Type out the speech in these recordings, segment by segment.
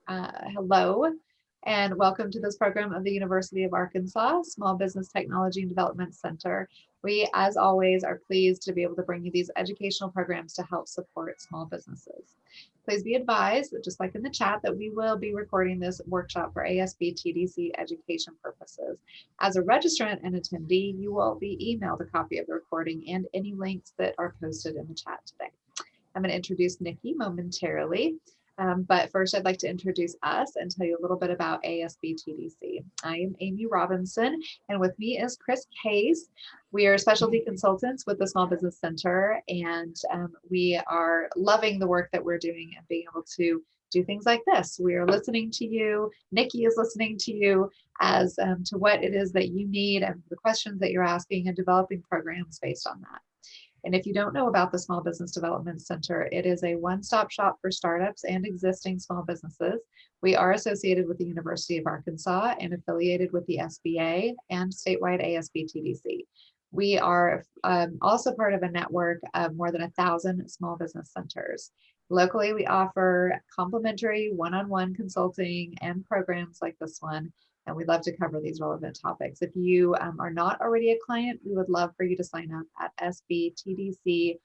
Hello, and welcome to this program of the University of Arkansas Small Business Technology and Development Center. We, as always, are pleased to be able to bring you these educational programs to help support small businesses. Please be advised that just like in the chat that we will be recording this workshop for ASB TDC education purposes. As a registrant and attendee, you will be emailed a copy of the recording and any links that are posted in the chat today. I'm going to introduce Nikki momentarily. But first, I'd like to introduce us and tell you a little bit about ASB TDC. I am Amy Robinson, and with me is Chris Case. We are specialty consultants with the Small Business Center, and we are loving the work that we're doing and being able to do things like this. We are listening to you. Nikki is listening to you as to what it is that you need and the questions that you're asking and developing programs based on that. And if you don't know about the Small Business Development Center, it is a one-stop shop for startups and existing small businesses. We are associated with the University of Arkansas and affiliated with the SBA and statewide ASB TDC. We are also part of a network of more than 1,000 small business centers. Locally, we offer complimentary one-on-one consulting and programs like this one, and we'd love to cover these relevant topics. If you are not already a client, we would love for you to sign up at sbtdc.uark.edu.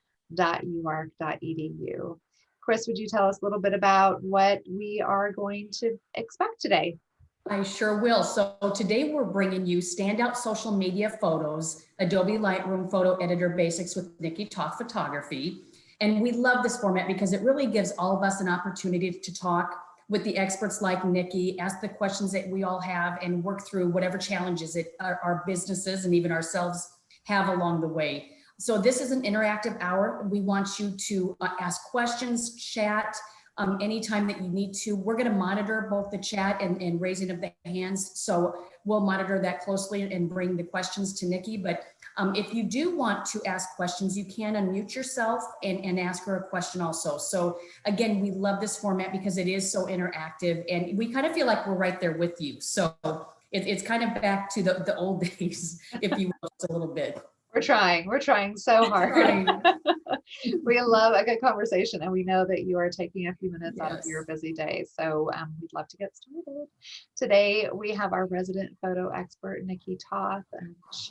Chris, would you tell us a little bit about what we are going to expect today? I sure will. So today we're bringing you Standout Social Media Photos, Adobe Lightroom Photo Editor Basics with Nikki Toth Photography. And we love this format because it really gives all of us an opportunity to talk with the experts like Nikki, ask the questions that we all have, and work through whatever challenges our businesses and even ourselves have along the way. So this is an interactive hour. We want you to ask questions, chat, anytime that you need to. We're going to monitor both the chat and raising of the hands. So we'll monitor that closely and bring the questions to Nikki. But if you do want to ask questions, you can unmute yourself and ask her a question also. So again, we love this format because it is so interactive and we kind of feel like we're right there with you. So it's kind of back to the old days, if you will, just a little bit. We're trying so hard. We love a good conversation, and we know that you are taking a few minutes out of your busy day. So we'd love to get started. Today, we have our resident photo expert, Nikki Toth.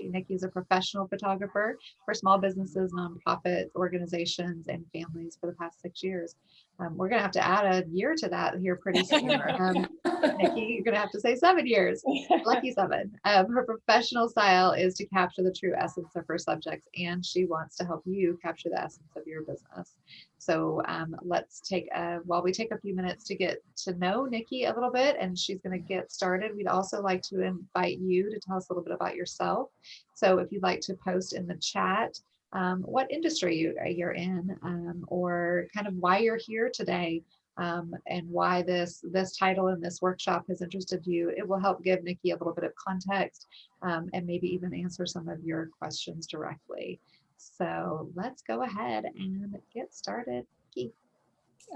Nikki is a professional photographer for small businesses, nonprofit organizations, and families for the past 6 years. We're going to have to add a year to that here pretty soon. Nikki, you're going to have to say 7 years. Lucky 7. Her professional style is to capture the true essence of her subjects, and she wants to help you capture the essence of your business. So let's take while we take a few minutes to get to know Nikki a little bit, and she's going to get started. We'd also like to invite you to tell us a little bit about yourself. So if you'd like to post in the chat what industry you're in, or kind of why you're here today, and why this title and this workshop has interested you, it will help give Nikki a little bit of context and maybe even answer some of your questions directly. So let's go ahead and get started. Nikki.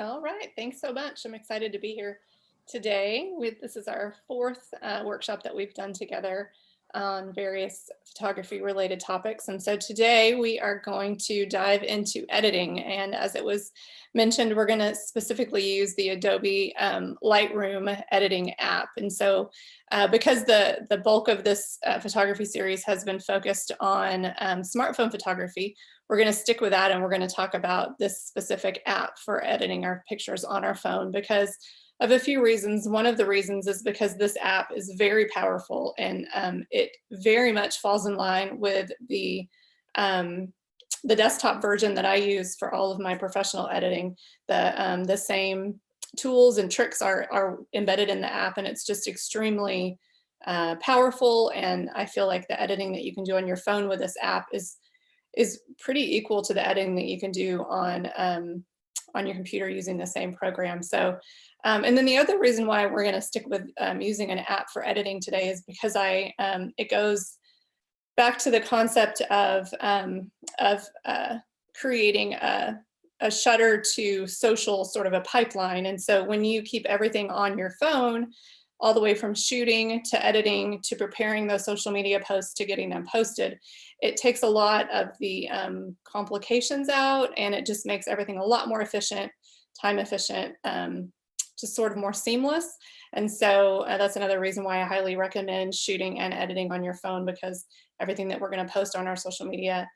All right, thanks so much. I'm excited to be here today. This is our 4th workshop that we've done together on various photography related topics. And so today we are going to dive into editing. And as it was mentioned, we're going to specifically use the Adobe Lightroom editing app. And so because the bulk of this photography series has been focused on smartphone photography, we're going to stick with that, and we're going to talk about this specific app for editing our pictures on our phone because of a few reasons. One of the reasons is because this app is very powerful, and it very much falls in line with the desktop version that I use for all of my professional editing. The same tools and tricks are embedded in the app, and it's just extremely powerful. And I feel like the editing that you can do on your phone with this app is pretty equal to the editing that you can do on your computer using the same program. So, and then the other reason why we're going to stick with using an app for editing today is because it goes back to the concept of creating a shutter to social sort of a pipeline. And so when you keep everything on your phone, all the way from shooting to editing to preparing those social media posts to getting them posted, it takes a lot of the complications out, and it just makes everything a lot more efficient, time efficient, just sort of more seamless. And so that's another reason why I highly recommend shooting and editing on your phone, because everything that we're going to post on our social media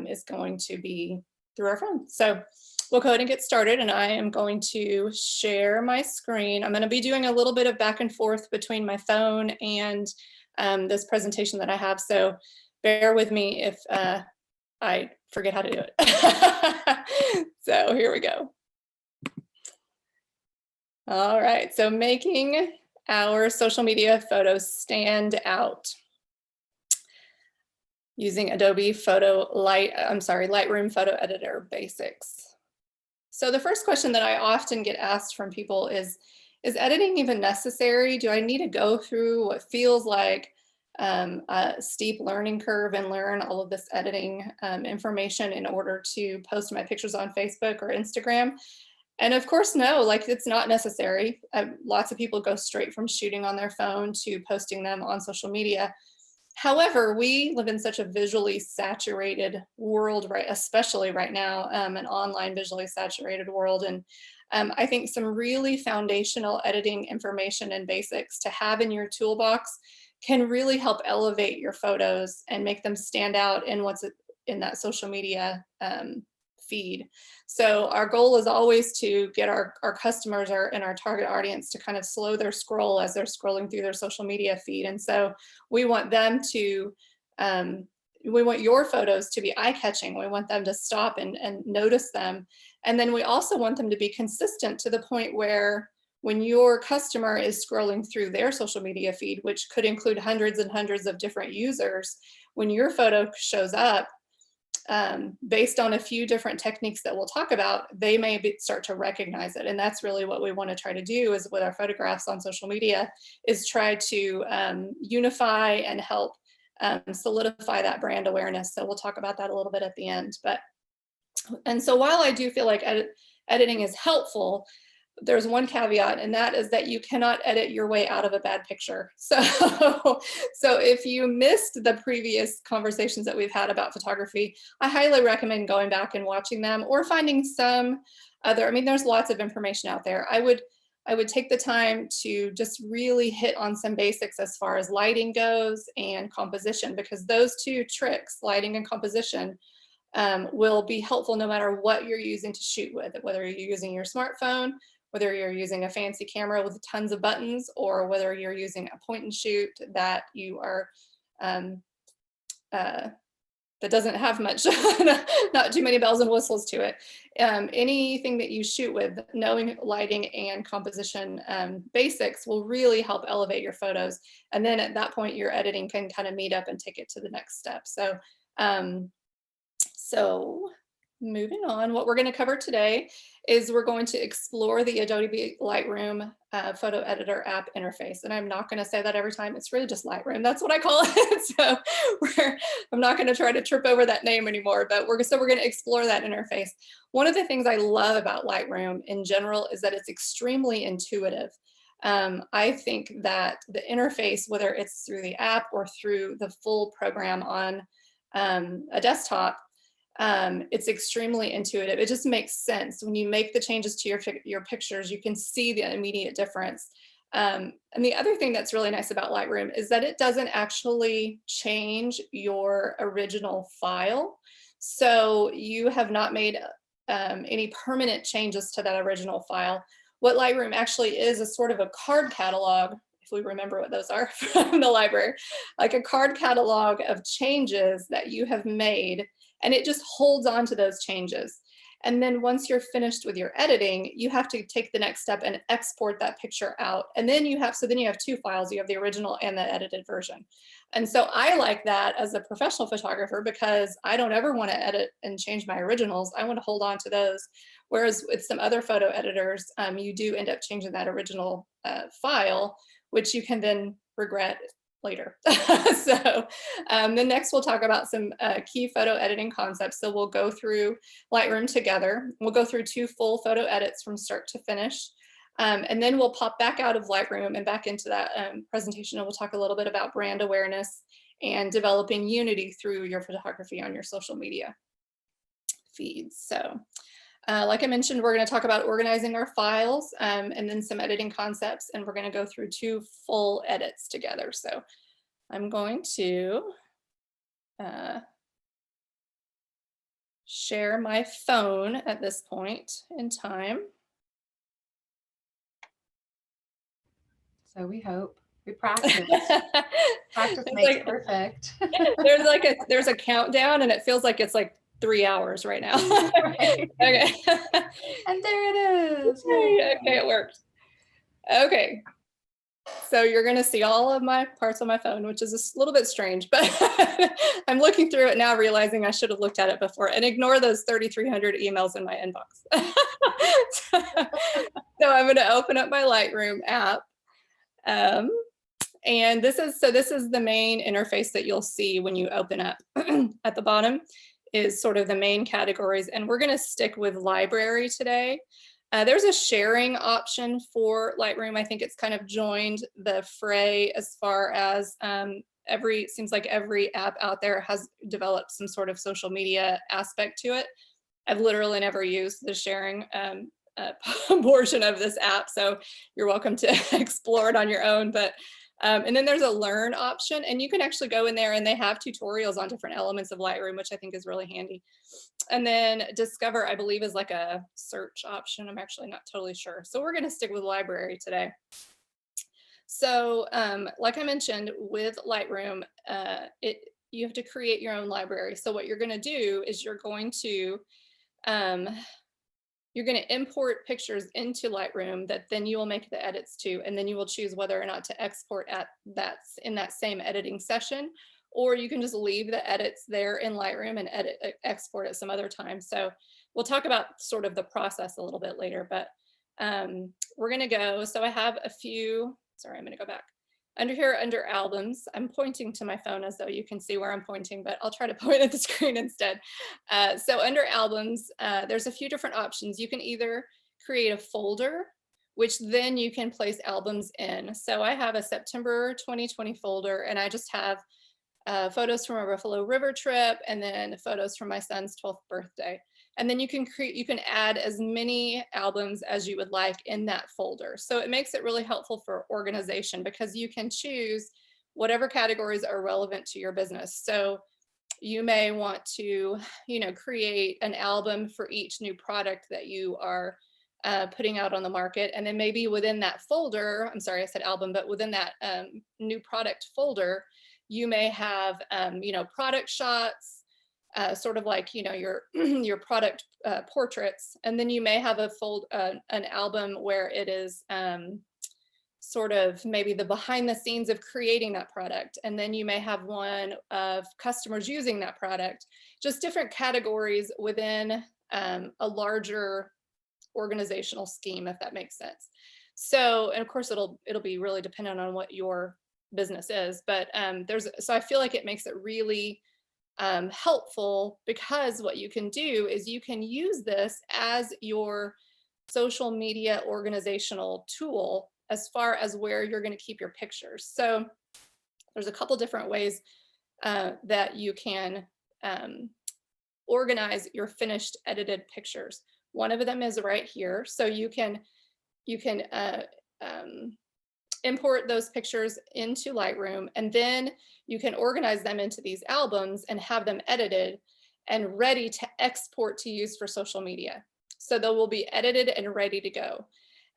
is going to be through our phone. So we'll go ahead and get started, and I am going to share my screen. I'm going to be doing a little bit of back and forth between my phone and this presentation that I have. So bear with me if I forget how to do it. So here we go. All right, so making our social media photos stand out using Adobe Lightroom Photo Editor Basics. So the first question that I often get asked from people is editing even necessary? Do I need to go through what feels like a steep learning curve and learn all of this editing information in order to post my pictures on Facebook or Instagram? And of course, no, like it's not necessary. Lots of people go straight from shooting on their phone to posting them on social media. However, we live in such a visually saturated world, right? Especially right now, an online visually saturated world. And I think some really foundational editing information and basics to have in your toolbox can really help elevate your photos and make them stand out in what's in that social media feed. So our goal is always to get our customers and our target audience to kind of slow their scroll as they're scrolling through their social media feed. And so we want them to, we want your photos to be eye-catching. We want them to stop and notice them. And then we also want them to be consistent to the point where when your customer is scrolling through their social media feed, which could include hundreds and hundreds of different users, when your photo shows up, based on a few different techniques that we'll talk about, they may start to recognize it. And that's really what we want to try to do is with our photographs on social media is try to unify and help solidify that brand awareness. So we'll talk about that a little bit at the end. And so while I do feel like editing is helpful, there's one caveat, and that is that you cannot edit your way out of a bad picture. So if you missed the previous conversations that we've had about photography, I highly recommend going back and watching them or finding some other, I mean, there's lots of information out there. I would take the time to just really hit on some basics as far as lighting goes and composition, because those two tricks, lighting and composition, will be helpful no matter what you're using to shoot with, whether you're using your smartphone, whether you're using a fancy camera with tons of buttons, or whether you're using a point and shoot that you are, that doesn't have much, not too many bells and whistles to it. Anything that you shoot with, knowing lighting and composition basics will really help elevate your photos. And then at that point, your editing can kind of meet up and take it to the next step. So moving on, what we're going to cover today is we're going to explore the Adobe Lightroom photo editor app interface. And I'm not going to say that every time. It's really just Lightroom. That's what I call it. So I'm not going to try to trip over that name anymore, but we're going to explore that interface. One of the things I love about Lightroom in general is that it's extremely intuitive. I think that the interface, whether it's through the app or through the full program on a desktop, it's extremely intuitive. It just makes sense. When you make the changes to your pictures, you can see the immediate difference. And the other thing that's really nice about Lightroom is that it doesn't actually change your original file. So you have not made any permanent changes to that original file. What Lightroom actually is sort of a card catalog, if we remember what those are from the library, like a card catalog of changes that you have made. And it just holds on to those changes. And then once you're finished with your editing, you have to take the next step and export that picture out. And then you have two files. You have the original and the edited version. And so I like that as a professional photographer because I don't ever want to edit and change my originals. I want to hold on to those. Whereas with some other photo editors, you do end up changing that original file, which you can then regret later. So then next we'll talk about some key photo editing concepts. So we'll go through Lightroom together. We'll go through 2 full photo edits from start to finish. And then we'll pop back out of Lightroom and back into that presentation, and we'll talk a little bit about brand awareness and developing unity through your photography on your social media feeds. So Like I mentioned, we're going to talk about organizing our files and then some editing concepts, and we're going to go through 2 full edits together. So I'm going to share my phone at this point in time. So we hope. We practice. Practice It's makes like, perfect. there's a countdown, and it feels like it's like 3 hours right now. Right. Okay. And there it is. Okay, it worked. Okay. So you're going to see all of my parts on my phone, which is a little bit strange, but I'm looking through it now, realizing I should have looked at it before, and ignore those 3,300 emails in my inbox. So I'm going to open up my Lightroom app. And this is the main interface that you'll see when you open up. At the bottom is sort of the main categories, and we're going to stick with library today. There's a sharing option for Lightroom. I think it's kind of joined the fray as far as it seems like every app out there has developed some sort of social media aspect to it. I've literally never used the sharing portion of this app, so you're welcome to explore it on your own. But and then there's a learn option, and you can actually go in there and they have tutorials on different elements of Lightroom, which I think is really handy. And then discover, I believe, is like a search option. I'm actually not totally sure. So we're going to stick with library today. So like I mentioned, with Lightroom, you have to create your own library. So what you're going to do is you're going to import pictures into Lightroom that then you will make the edits to, and then you will choose whether or not to export in that same editing session, or you can just leave the edits there in Lightroom and export at some other time. So we'll talk about sort of the process a little bit later, but we're going to go. So I have a few, sorry, I'm going to go back. Under here, under albums, I'm pointing to my phone as though you can see where I'm pointing, but I'll try to point at the screen instead. So under albums, there's a few different options. You can either create a folder, which then you can place albums in. So I have a September 2020 folder, and I just have photos from a Buffalo River trip, and then photos from my son's 12th birthday. And then you can add as many albums as you would like in that folder. So it makes it really helpful for organization, because you can choose whatever categories are relevant to your business. So you may want to, create an album for each new product that you are putting out on the market. And then maybe within that folder, I'm sorry, I said album, but within that new product folder, you may have, product shots, sort of like, your product portraits. And then you may have an album where it is sort of maybe the behind the scenes of creating that product. And then you may have one of customers using that product, just different categories within a larger organizational scheme, if that makes sense. So, and of course, it'll be really dependent on what your business is, but so I feel like it makes it really helpful, because what you can do is you can use this as your social media organizational tool as far as where you're going to keep your pictures. So there's a couple different ways that you can organize your finished edited pictures. One of them is right here. So you can import those pictures into Lightroom, and then you can organize them into these albums and have them edited and ready to export to use for social media. So they will be edited and ready to go.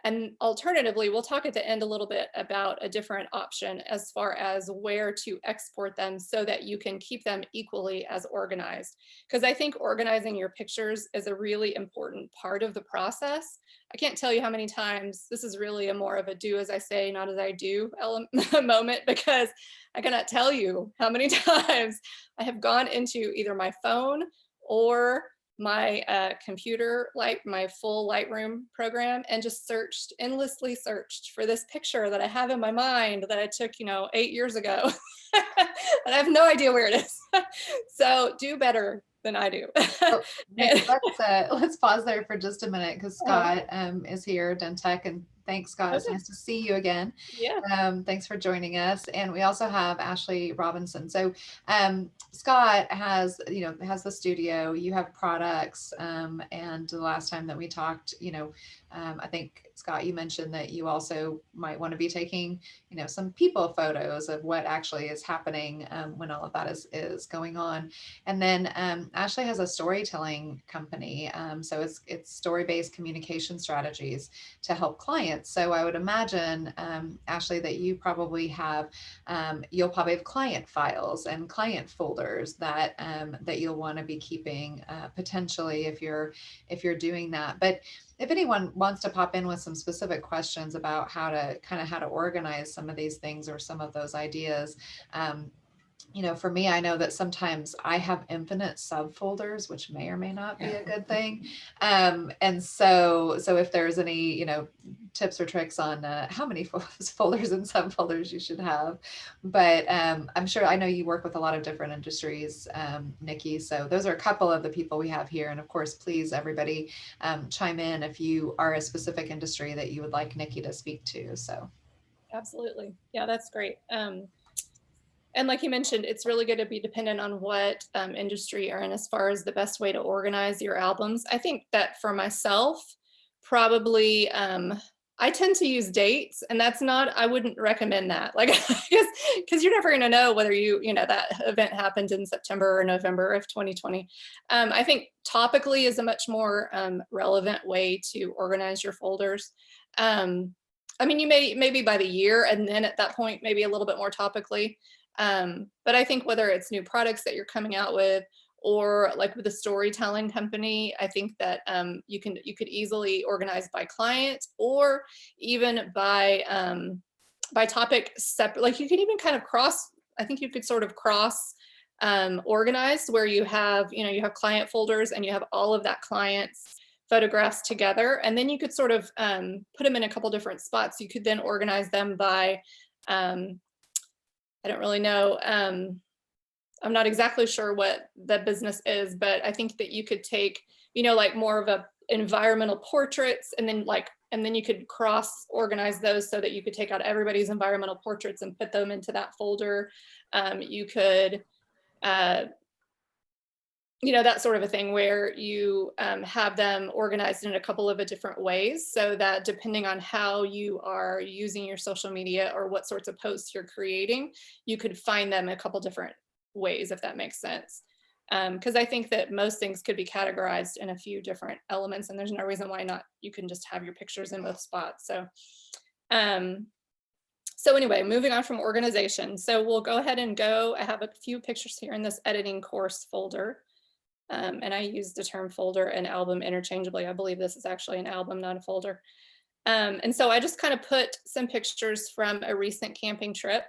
And alternatively, we'll talk at the end a little bit about a different option as far as where to export them so that you can keep them equally as organized. Because I think organizing your pictures is a really important part of the process. I can't tell you how many times this is really more of a do as I say, not as I do moment, because I cannot tell you how many times I have gone into either my phone or my computer, my full Lightroom program, and just endlessly searched for this picture that I have in my mind that I took, 8 years ago. And I have no idea where it is. So do better than I do. Let's pause there for just a minute, because Scott is here, Dentech, and Thanks, Scott. It's Okay. nice to see you again. Yeah. Thanks for joining us. And we also have Ashley Robinson. So Scott has, has the studio, you have products. And the last time that we talked, I think, Scott, you mentioned that you also might want to be taking, some people photos of what actually is happening when all of that is going on. And then Ashley has a storytelling company. So it's story-based communication strategies to help clients. So I would imagine, Ashley, that you'll probably have client files and client folders that that you'll want to be keeping potentially if you're doing that. But if anyone wants to pop in with some specific questions about how to organize some of these things or some of those ideas, for me, I know that sometimes I have infinite subfolders, which may or may not be a good thing. And so if there's any, tips or tricks on how many folders and subfolders you should have, but I'm sure, I know you work with a lot of different industries, Nikki. So those are a couple of the people we have here. And of course, please, everybody, chime in if you are a specific industry that you would like Nikki to speak to. So. Absolutely. Yeah, that's great. And like you mentioned, it's really going to be dependent on what industry you're in as far as the best way to organize your albums. I think that for myself, probably I tend to use dates, and that's not, I wouldn't recommend that. Like, because you're never going to know whether that event happened in September or November of 2020. I think topically is a much more relevant way to organize your folders. I mean, you maybe by the year, and then at that point, maybe a little bit more topically. But I think whether it's new products that you're coming out with, or like with a storytelling company, I think that you could easily organize by client, or even by topic separate. Like you could even kind of cross. I think you could sort of cross organize, where you have client folders and you have all of that client's photographs together, and then you could sort of put them in a couple different spots. You could then organize them by I don't really know. I'm not exactly sure what the business is, but I think that you could take, like more of a environmental portraits, and then you could cross organize those so that you could take out everybody's environmental portraits and put them into that folder. You could, that sort of a thing, where you have them organized in a couple of different ways, so that depending on how you are using your social media or what sorts of posts you're creating, you could find them a couple different ways, if that makes sense. Because I think that most things could be categorized in a few different elements, and there's no reason why not. You can just have your pictures in both spots. So anyway, moving on from organization. So we'll go ahead and I have a few pictures here in this editing course folder. And I use the term folder and album interchangeably. I believe this is actually an album, not a folder. And so I just kind of put some pictures from a recent camping trip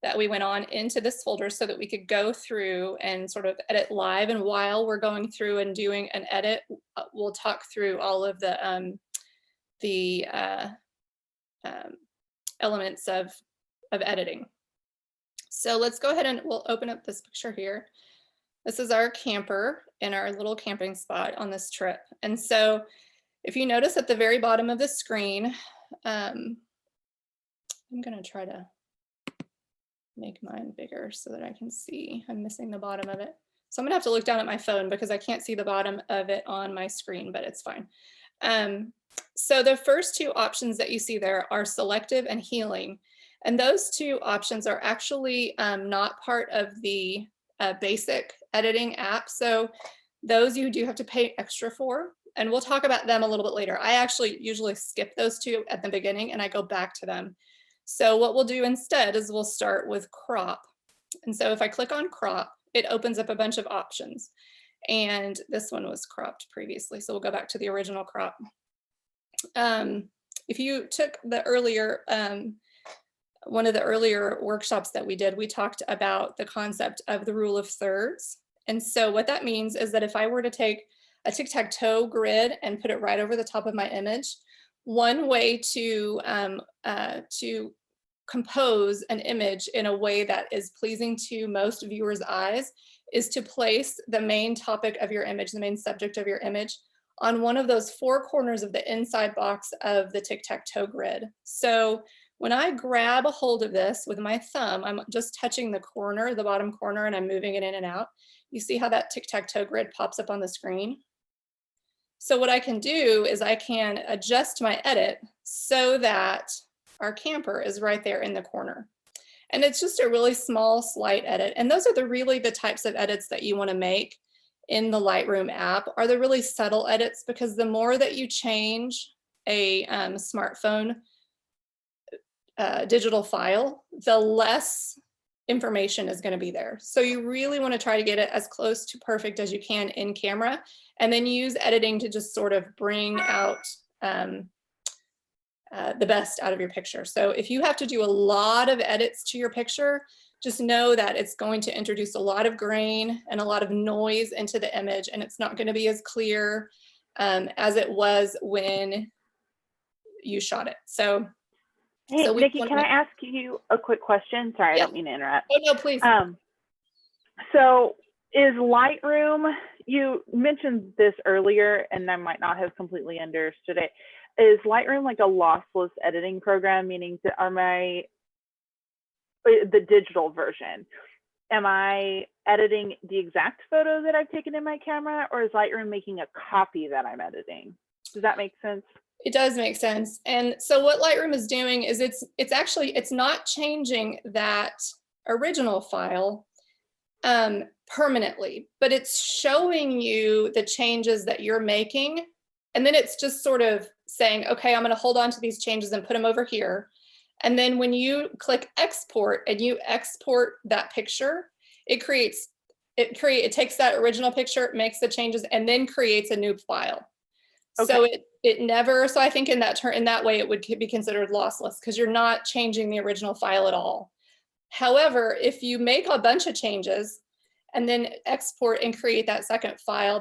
that we went on into this folder, so that we could go through and sort of edit live. And while we're going through and doing an edit, we'll talk through all of the elements of editing. So let's go ahead and we'll open up this picture here. This is our camper in our little camping spot on this trip. And so if you notice at the very bottom of the screen, I'm going to try to make mine bigger so that I can see. I'm missing the bottom of it. So I'm gonna have to look down at my phone because I can't see the bottom of it on my screen, but it's fine. So the first two options that you see there are selective and healing. And those two options are actually not part of the basic editing app. So those you do have to pay extra for, and we'll talk about them a little bit later. I actually usually skip those two at the beginning and I go back to them. So what we'll do instead is we'll start with crop. And so if I click on crop, it opens up a bunch of options. And this one was cropped previously, so we'll go back to the original crop. If you took the earlier, one of the earlier workshops that we did, we talked about the concept of the rule of thirds. And so what that means is that if I were to take a tic-tac-toe grid and put it right over the top of my image, one way to compose an image in a way that is pleasing to most viewers' eyes is to place the main topic of your image, the main subject of your image, on one of those four corners of the inside box of the tic-tac-toe grid. So when I grab a hold of this with my thumb, I'm just touching the corner, the bottom corner, and I'm moving it in and out. You see how that tic-tac-toe grid pops up on the screen? So what I can do is I can adjust my edit so that our camper is right there in the corner. And it's just a really small, slight edit. And those are really the types of edits that you want to make in the Lightroom app, are the really subtle edits, because the more that you change a smartphone digital file, the less information is going to be there. So you really want to try to get it as close to perfect as you can in camera, and then use editing to just sort of bring out the best out of your picture. So if you have to do a lot of edits to your picture, just know that it's going to introduce a lot of grain and a lot of noise into the image, and it's not going to be as clear as it was when you shot it. So, hey, Nikki, can I ask you a quick question? Sorry, I don't mean to interrupt. Oh, no, please. So is Lightroom, you mentioned this earlier, and I might not have completely understood it. Is Lightroom like a lossless editing program, meaning that the digital version, am I editing the exact photo that I've taken in my camera, or is Lightroom making a copy that I'm editing? Does that make sense? It does make sense. And so what Lightroom is doing is it's not changing that original file permanently, but it's showing you the changes that you're making. And then it's just sort of saying, okay, I'm going to hold on to these changes and put them over here. And then when you click export and you export that picture, it takes that original picture, makes the changes, and then creates a new file. Okay. So it never, so I think in that way it would be considered lossless, because you're not changing the original file at all. However, if you make a bunch of changes and then export and create that second file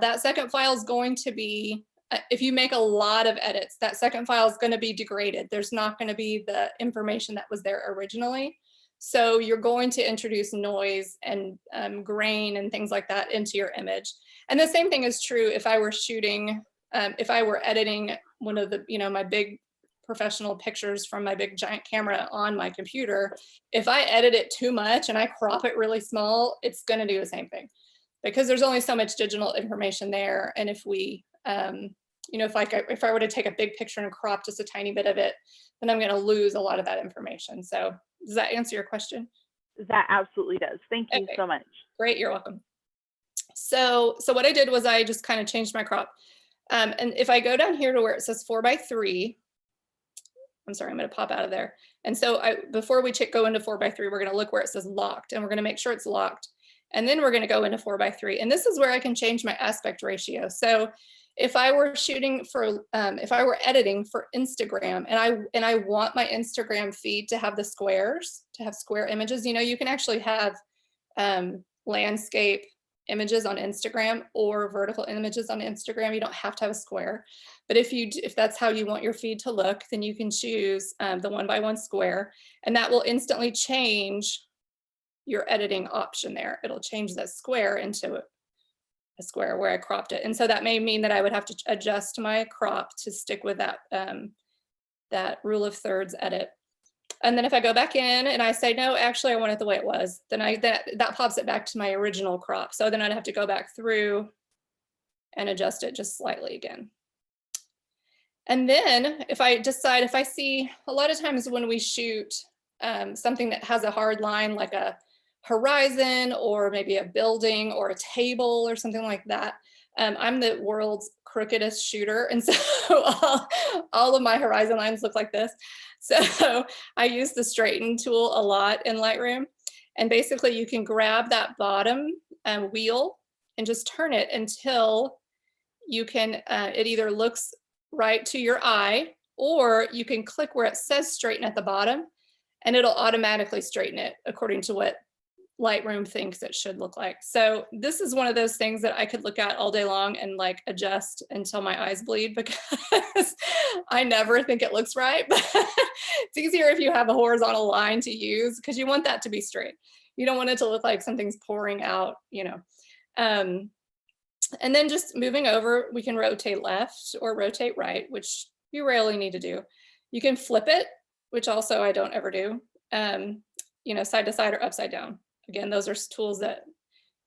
is going to be, if you make a lot of edits, that second file is going to be degraded. There's not going to be the information that was there originally. So you're going to introduce noise and grain and things like that into your image. And the same thing is true if I were shooting, if I were editing one of the, my big professional pictures from my big giant camera on my computer. If I edit it too much and I crop it really small, it's going to do the same thing, because there's only so much digital information there. And if we, if I were to take a big picture and crop just a tiny bit of it, then I'm going to lose a lot of that information. So does that answer your question? That absolutely does. Thank you so much. Great, you're welcome. So what I did was I just kind of changed my crop. And if I go down here to where it says 4:3, I'm sorry, I'm going to pop out of there. And so before we go into 4:3, we're going to look where it says locked, and we're going to make sure it's locked. And then we're going to go into 4:3. And this is where I can change my aspect ratio. So if I were shooting for, if I were editing for Instagram, and I want my Instagram feed to have the squares, to have square images, you can actually have landscape images on Instagram or vertical images on Instagram. You don't have to have a square, but if that's how you want your feed to look, then you can choose the 1x1 square, and that will instantly change your editing option there. It'll change that square into a square where I cropped it. And so that may mean that I would have to adjust my crop to stick with that, that rule of thirds edit. And then if I go back in and I say, no, actually I want it the way it was, then that pops it back to my original crop. So then I'd have to go back through and adjust it just slightly again. And then if I see, a lot of times when we shoot something that has a hard line, like a horizon or maybe a building or a table or something like that, I'm the world's crookedest shooter, and so all of my horizon lines look like this. So I use the straighten tool a lot in Lightroom, and basically you can grab that bottom wheel and just turn it until you can, it either looks right to your eye, or you can click where it says straighten at the bottom and it'll automatically straighten it according to what Lightroom thinks it should look like. So this is one of those things that I could look at all day long and like adjust until my eyes bleed, because I never think it looks right. But it's easier if you have a horizontal line to use, because you want that to be straight. You don't want it to look like something's pouring out, And then just moving over, we can rotate left or rotate right, which you rarely need to do. You can flip it, which also I don't ever do, side to side or upside down. Again, those are tools that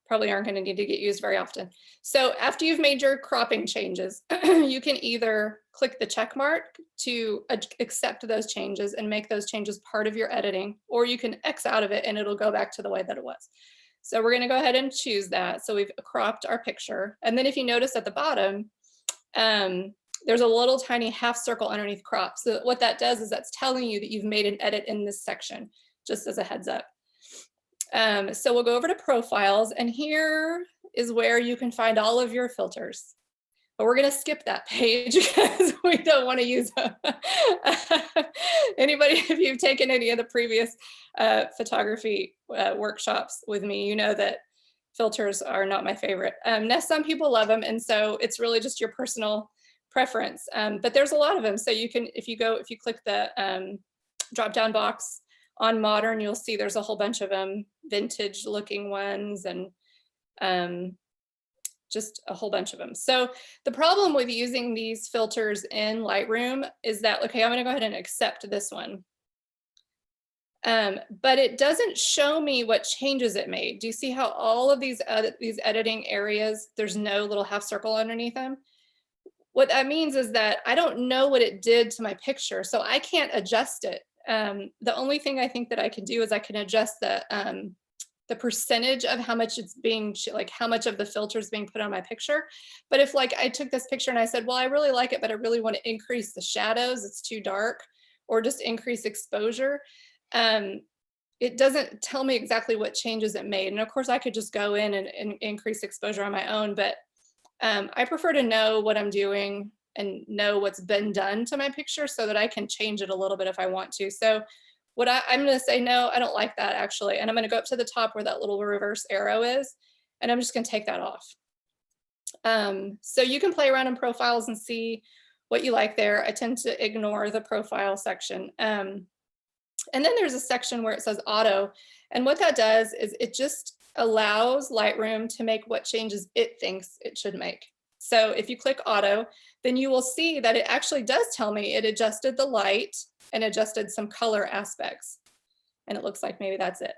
probably aren't going to need to get used very often. So after you've made your cropping changes, you can either click the check mark to accept those changes and make those changes part of your editing, or you can X out of it and it'll go back to the way that it was. So we're going to go ahead and choose that. So we've cropped our picture. And then if you notice at the bottom, there's a little tiny half circle underneath crop. So what that does is that's telling you that you've made an edit in this section, just as a heads up. So we'll go over to profiles, and here is where you can find all of your filters. But we're going to skip that page because we don't want to use them. Anybody, if you've taken any of the previous photography workshops with me, you know that filters are not my favorite. Now, some people love them, and so it's really just your personal preference. But there's a lot of them. So you can, if you click the drop-down box on modern, you'll see there's a whole bunch of them, vintage looking ones, and just a whole bunch of them. So the problem with using these filters in Lightroom is that, okay, I'm gonna go ahead and accept this one. But it doesn't show me what changes it made. Do you see how all of these editing areas, there's no little half circle underneath them? What that means is that I don't know what it did to my picture, so I can't adjust it. The only thing I think that I can do is I can adjust the percentage of how much it's being, like how much of the filter is being put on my picture. But if like I took this picture and I said, well, I really like it, but I really want to increase the shadows, it's too dark, or just increase exposure, it doesn't tell me exactly what changes it made. And of course I could just go in and increase exposure on my own, but I prefer to know what I'm doing and know what's been done to my picture so that I can change it a little bit if I want to. So what I'm going to say, no, I don't like that actually. And I'm going to go up to the top where that little reverse arrow is, and I'm just going to take that off. So you can play around in profiles and see what you like there. I tend to ignore the profile section. And then there's a section where it says auto. And what that does is it just allows Lightroom to make what changes it thinks it should make. So if you click auto, then you will see that it actually does tell me it adjusted the light and adjusted some color aspects. And it looks like maybe that's it.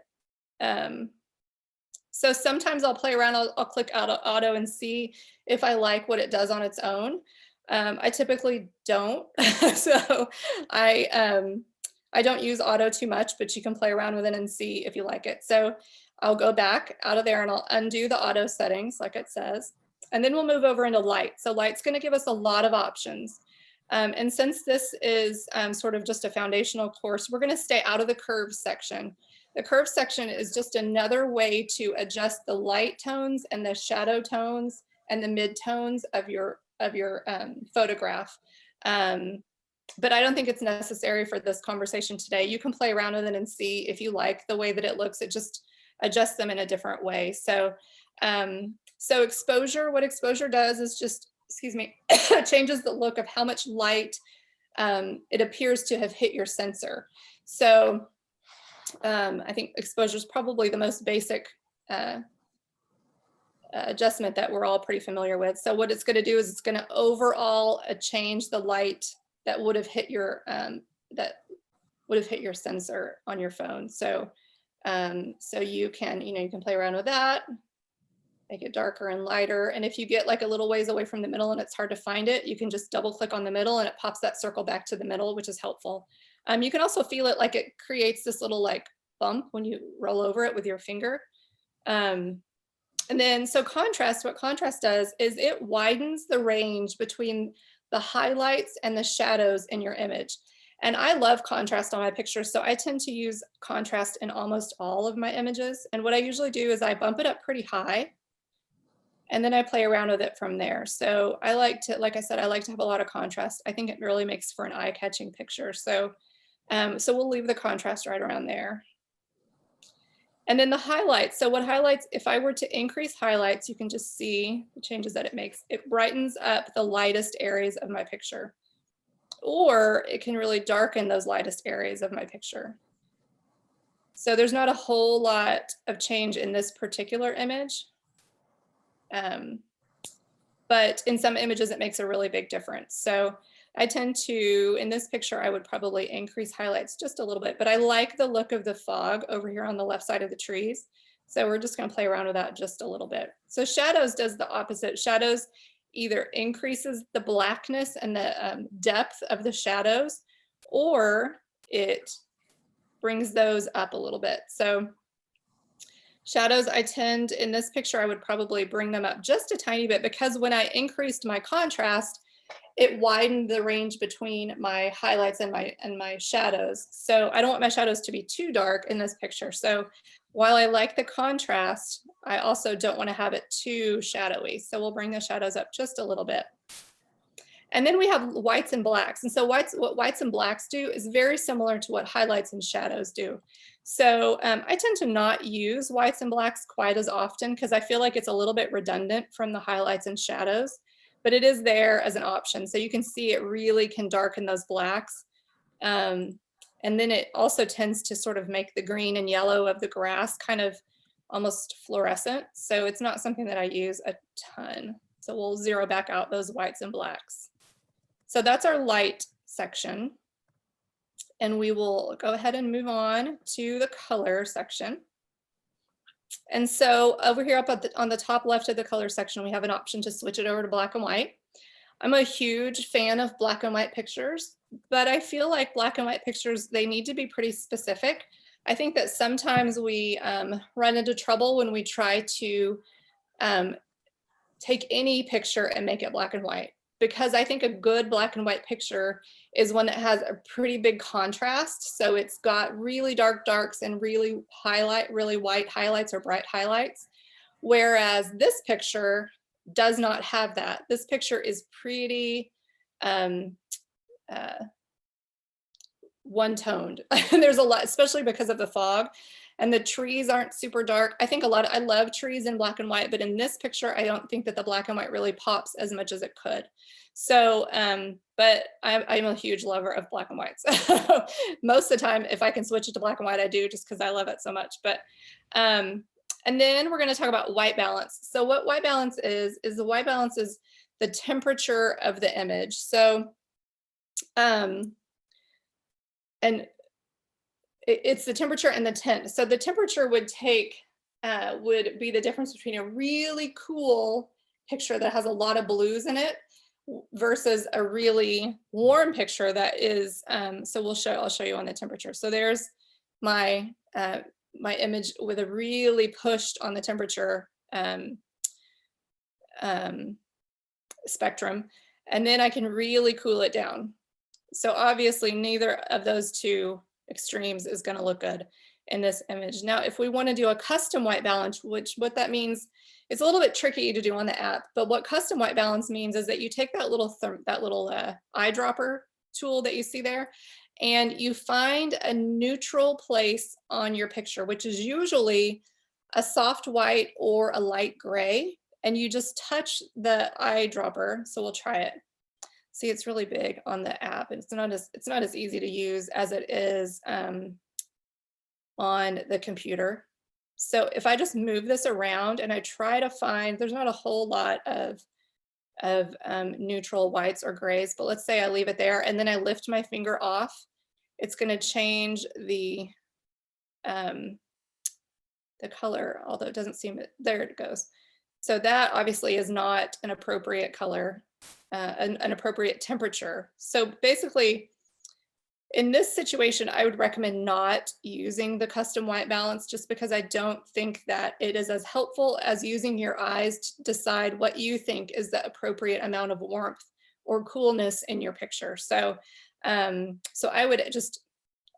So sometimes I'll play around, I'll click auto and see if I like what it does on its own. I typically don't. So I don't use auto too much, but you can play around with it and see if you like it. So I'll go back out of there and I'll undo the auto settings like it says. And then we'll move over into light. So light's going to give us a lot of options. And since this is sort of just a foundational course, we're going to stay out of the curves section. The curve section is just another way to adjust the light tones and the shadow tones and the mid tones of your photograph. But I don't think it's necessary for this conversation today. You can play around with it and see if you like the way that it looks. It just adjusts them in a different way. So, so exposure, what exposure does is just, excuse me, changes the look of how much light it appears to have hit your sensor. So I think exposure is probably the most basic adjustment that we're all pretty familiar with. So what it's going to do is it's going to overall change the light that would have hit your sensor on your phone. So so you can, you can play around with that, make it darker and lighter. And if you get like a little ways away from the middle and it's hard to find it, you can just double click on the middle and it pops that circle back to the middle, which is helpful. You can also feel it like it creates this little like bump when you roll over it with your finger. And then so contrast, what contrast does is it widens the range between the highlights and the shadows in your image. And I love contrast on my pictures, so I tend to use contrast in almost all of my images. And what I usually do is I bump it up pretty high, and then I play around with it from there. So I like to, like I said, I like to have a lot of contrast. I think it really makes for an eye-catching picture. So, so we'll leave the contrast right around there. And then the highlights. So what highlights, if I were to increase highlights, you can just see the changes that it makes. It brightens up the lightest areas of my picture, or it can really darken those lightest areas of my picture. So there's not a whole lot of change in this particular image. but in some images it makes a really big difference. So I tend to, in this picture, I would probably increase highlights just a little bit, but I like the look of the fog over here on the left side of the trees. So we're just going to play around with that just a little bit. So shadows does the opposite. Shadows either increases the blackness and the depth of the shadows, or it brings those up a little bit. So shadows, I tend, in this picture, I would probably bring them up just a tiny bit, because when I increased my contrast, it widened the range between my highlights and my shadows. So I don't want my shadows to be too dark in this picture. So while I like the contrast, I also don't want to have it too shadowy. So we'll bring the shadows up just a little bit. And then we have whites and blacks. And so what whites and blacks do is very similar to what highlights and shadows do. So I tend to not use whites and blacks quite as often, because I feel like it's a little bit redundant from the highlights and shadows, but it is there as an option. So you can see it really can darken those blacks. And then it also tends to sort of make the green and yellow of the grass kind of almost fluorescent. So it's not something that I use a ton. So we'll zero back out those whites and blacks. So that's our light section. And we will go ahead and move on to the color section. And so over here up on the top left of the color section, we have an option to switch it over to black and white. I'm a huge fan of black and white pictures, but I feel like black and white pictures, they need to be pretty specific. I think that sometimes we run into trouble when we try to take any picture and make it black and white, because I think a good black and white picture is one that has a pretty big contrast. So it's got really dark darks and really white highlights or bright highlights. Whereas this picture does not have that. This picture is pretty one-toned. There's a lot, especially because of the fog, and the trees aren't super dark. I think I love trees in black and white, but in this picture, I don't think that the black and white really pops as much as it could. So, but I'm a huge lover of black and whites. Most of the time, if I can switch it to black and white, I do, just because I love it so much. But, and then we're going to talk about white balance. So what white balance is the white balance is the temperature of the image. So, and it's the temperature and the tint. So the temperature would be the difference between a really cool picture that has a lot of blues in it versus a really warm picture that is, so I'll show you on the temperature. So there's my image with a really pushed on the temperature spectrum, and then I can really cool it down. So obviously neither of those two extremes is going to look good in this image. Now, if we want to do a custom white balance, what that means, it's a little bit tricky to do on the app, but what custom white balance means is that you take that little eyedropper tool that you see there, and you find a neutral place on your picture, which is usually a soft white or a light gray, and you just touch the eyedropper. So we'll try it. See, it's really big on the app, and it's not as easy to use as it is on the computer. So if I just move this around and I try to find, there's not a whole lot of neutral whites or grays, but let's say I leave it there and then I lift my finger off, it's going to change the color, although it doesn't seem, there it goes. So that obviously is not an appropriate color. An appropriate temperature. So basically, in this situation, I would recommend not using the custom white balance, just because I don't think that it is as helpful as using your eyes to decide what you think is the appropriate amount of warmth or coolness in your picture. So, so I would just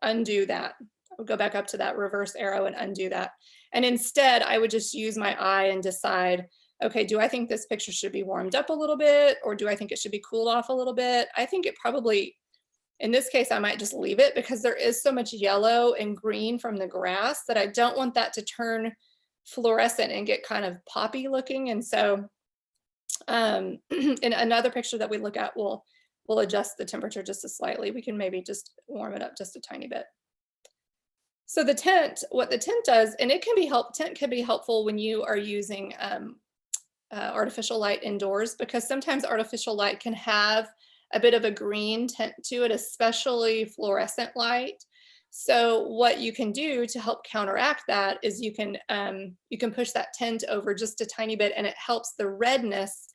undo that. I would go back up to that reverse arrow and undo that. And instead, I would just use my eye and decide, okay, do I think this picture should be warmed up a little bit, or do I think it should be cooled off a little bit? I think it probably, in this case, I might just leave it, because there is so much yellow and green from the grass that I don't want that to turn fluorescent and get kind of poppy looking. And so in another picture that we look at, we'll adjust the temperature just slightly. We can maybe just warm it up just a tiny bit. So the tint, what the tint does, and tint can be helpful when you are using artificial light indoors, because sometimes artificial light can have a bit of a green tint to it, especially fluorescent light. So what you can do to help counteract that is you can push that tint over just a tiny bit, and it helps the redness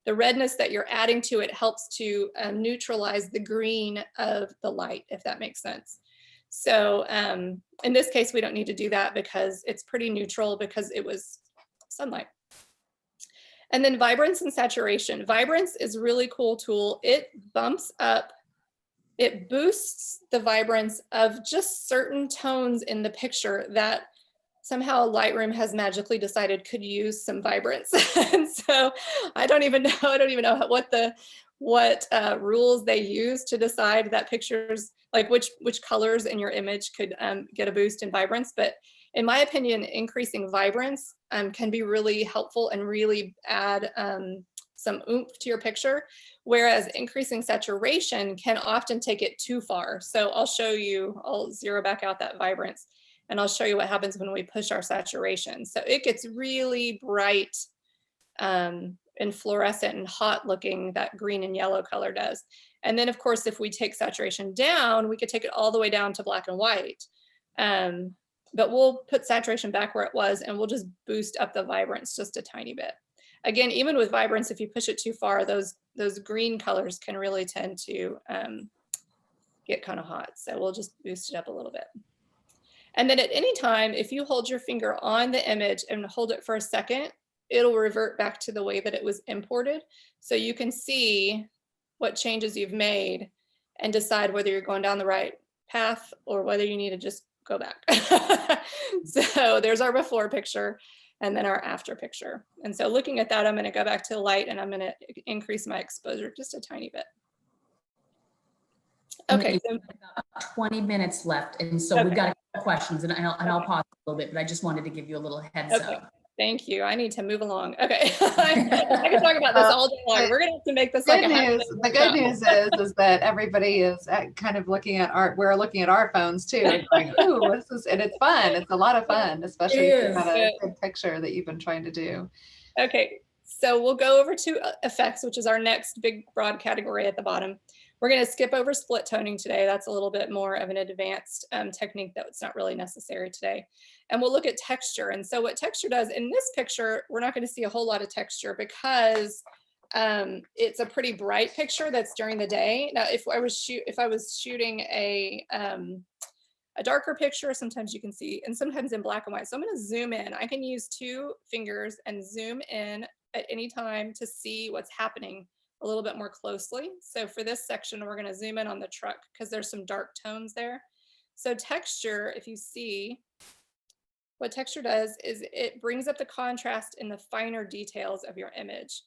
that you're adding to it helps to neutralize the green of the light, if that makes sense. So in this case, we don't need to do that because it's pretty neutral because it was sunlight. And then vibrance and saturation. Vibrance is a really cool tool. It boosts the vibrance of just certain tones in the picture that somehow Lightroom has magically decided could use some vibrance. And so I don't even know what rules they use to decide that pictures, like which colors in your image could get a boost in vibrance. But in my opinion, increasing vibrance can be really helpful and really add some oomph to your picture, whereas increasing saturation can often take it too far. So I'll zero back out that vibrance, and I'll show you what happens when we push our saturation. So it gets really bright and fluorescent and hot looking, that green and yellow color does. And then of course, if we take saturation down, we could take it all the way down to black and white. But we'll put saturation back where it was, and we'll just boost up the vibrance just a tiny bit. Again, even with vibrance, if you push it too far, those green colors can really tend to get kind of hot. So we'll just boost it up a little bit. And then at any time, if you hold your finger on the image and hold it for a second, it'll revert back to the way that it was imported. So you can see what changes you've made and decide whether you're going down the right path or whether you need to just go back. So there's our before picture and then our after picture. And so looking at that, I'm going to go back to the light and I'm going to increase my exposure just a tiny bit. Okay, so about 20 minutes left, and so we've got a couple questions, and I'll pause a little bit, but I just wanted to give you a little heads up. Thank you. I need to move along. Okay, I can talk about this all day long. We're gonna have to make this like the good news is that everybody is kind of looking at we're looking at our phones too. It's like, ooh, this is, and it's fun. It's a lot of fun, especially if you've got a good picture that you've been trying to do. Okay, so we'll go over to effects, which is our next big broad category at the bottom. We're going to skip over split toning today. That's a little bit more of an advanced technique that's not really necessary today. And we'll look at texture. And so what texture does in this picture, we're not going to see a whole lot of texture because it's a pretty bright picture that's during the day. Now, if I was shooting a darker picture, sometimes you can see, and sometimes in black and white. So I'm going to zoom in. I can use 2 fingers and zoom in at any time to see what's happening a little bit more closely. So for this section, we're going to zoom in on the truck because there's some dark tones there. So texture, if you see, what texture does is it brings up the contrast in the finer details of your image.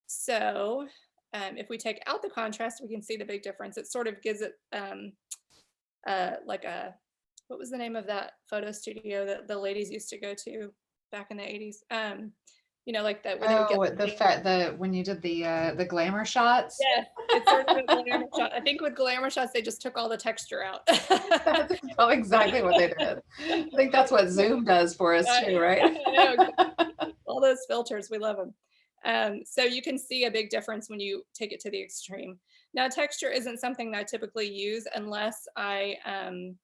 So if we take out the contrast, we can see the big difference. It sort of gives it like a, what was the name of that photo studio that the ladies used to go to back in the 80s? You know, like that. When you did the glamour shots. Yeah, it's sort of a glamour shot. I think with glamour shots, they just took all the texture out. That's exactly what they did. I think that's what Zoom does for us too, right? All those filters, we love them. So you can see a big difference when you take it to the extreme. Now, texture isn't something that I typically use unless I am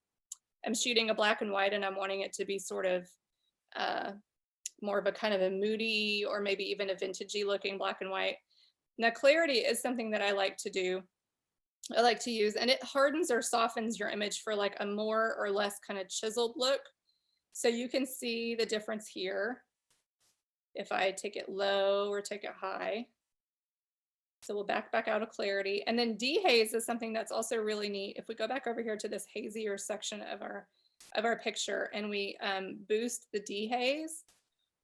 shooting a black and white and I'm wanting it to be sort of more of a kind of a moody or maybe even a vintagey looking black and white. Now, clarity is something that I like to do. I like to use, and it hardens or softens your image for like a more or less kind of chiseled look. So you can see the difference here if I take it low or take it high. So we'll back out of clarity. And then dehaze is something that's also really neat. If we go back over here to this hazier section of our picture and we boost the dehaze,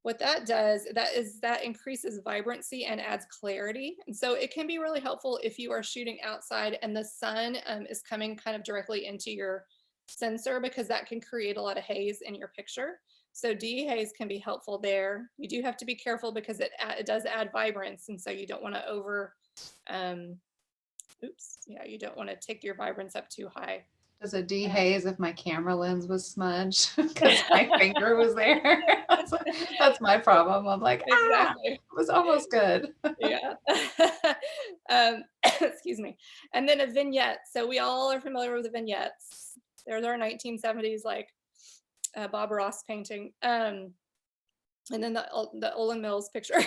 what that does, that increases vibrancy and adds clarity. And so it can be really helpful if you are shooting outside and the sun is coming kind of directly into your sensor, because that can create a lot of haze in your picture. So dehaze can be helpful there. You do have to be careful because it does add vibrance. And so you don't want to you don't want to take your vibrance up too high. Does it dehaze if my camera lens was smudged because my finger was there? That's my problem. I'm like, Exactly. it was almost good. Yeah. Excuse me. And then a vignette. So we all are familiar with the vignettes. There's our 1970s like Bob Ross painting. And then the Olin Mills picture.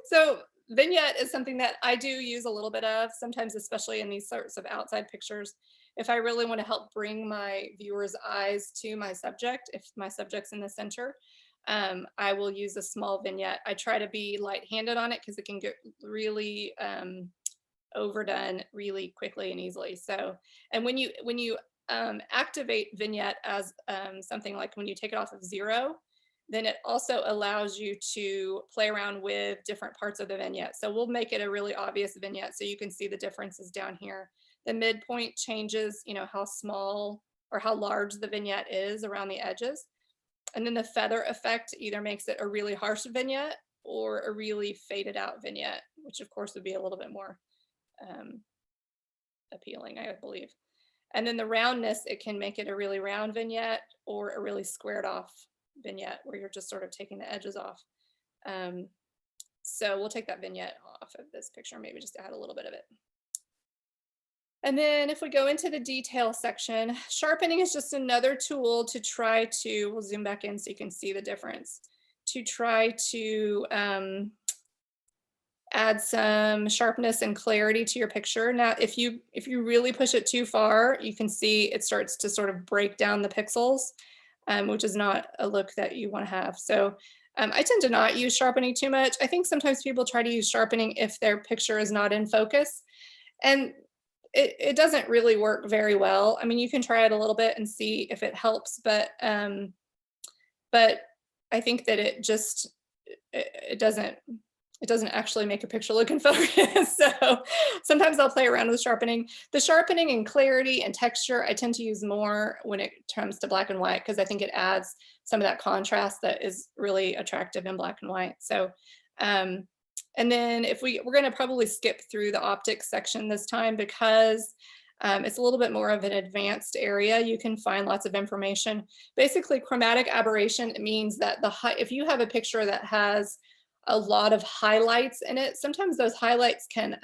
So vignette is something that I do use a little bit of sometimes, especially in these sorts of outside pictures. If I really want to help bring my viewers' eyes to my subject, if my subject's in the center, I will use a small vignette. I try to be light-handed on it because it can get really overdone really quickly and easily. So, and when you activate vignette as something like when you take it off of 0, then it also allows you to play around with different parts of the vignette. So we'll make it a really obvious vignette so you can see the differences down here. The midpoint changes, you know, how small or how large the vignette is around the edges. And then the feather effect either makes it a really harsh vignette or a really faded out vignette, which of course would be a little bit more appealing, I believe. And then the roundness, it can make it a really round vignette or a really squared off vignette where you're just sort of taking the edges off. So we'll take that vignette off of this picture, maybe just to add a little bit of it. And then if we go into the detail section, sharpening is just another tool to try to, we'll zoom back in so you can see the difference, to try to add some sharpness and clarity to your picture. Now, if you really push it too far, you can see it starts to sort of break down the pixels, which is not a look that you want to have. So I tend to not use sharpening too much. I think sometimes people try to use sharpening if their picture is not in focus. And it doesn't really work very well. I mean, you can try it a little bit and see if it helps, but I think that it just, it doesn't actually make a picture look in focus. So sometimes I'll play around with sharpening. The sharpening and clarity and texture, I tend to use more when it comes to black and white, because I think it adds some of that contrast that is really attractive in black and white. So, and then if we're gonna probably skip through the optics section this time because it's a little bit more of an advanced area. You can find lots of information. Basically, chromatic aberration means that if you have a picture that has a lot of highlights in it, sometimes those highlights can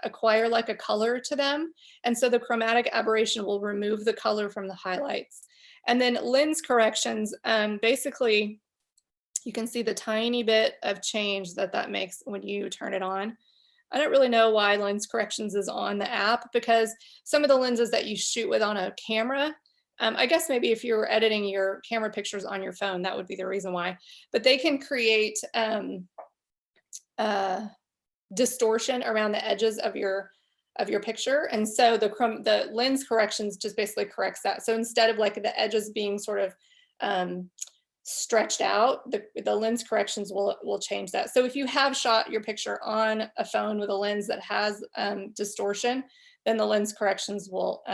acquire like a color to them. And so the chromatic aberration will remove the color from the highlights. And then lens corrections, basically, you can see the tiny bit of change that makes when you turn it on. I don't really know why lens corrections is on the app, because some of the lenses that you shoot with on a camera, I guess maybe if you're editing your camera pictures on your phone, that would be the reason why, but they can create distortion around the edges of your picture. And so the lens corrections just basically corrects that. So instead of like the edges being sort of stretched out, the lens corrections will change that. So if you have shot your picture on a phone with a lens that has distortion, then the lens corrections will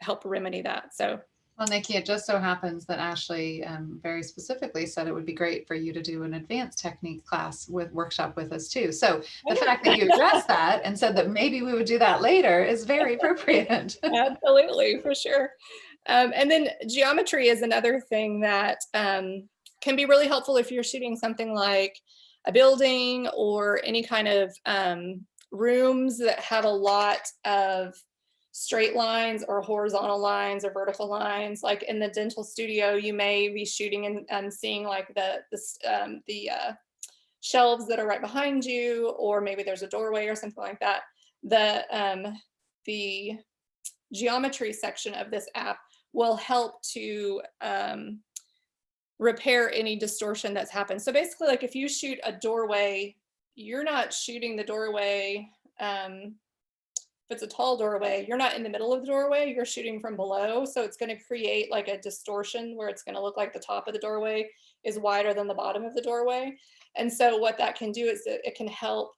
help remedy that. So, well, Nikki, it just so happens that Ashley very specifically said it would be great for you to do an advanced technique class workshop with us too. So the fact that you addressed that and said that maybe we would do that later is very appropriate. Absolutely, for sure. And then geometry is another thing that can be really helpful if you're shooting something like a building or any kind of rooms that have a lot of straight lines or horizontal lines or vertical lines. Like in the dental studio, you may be shooting and seeing like the shelves that are right behind you, or maybe there's a doorway or something like that. The geometry section of this app will help to repair any distortion that's happened. So basically, like if you shoot a doorway, you're not shooting the doorway. If it's a tall doorway, you're not in the middle of the doorway, you're shooting from below. So it's going to create like a distortion where it's going to look like the top of the doorway is wider than the bottom of the doorway. And so what that can do is it can help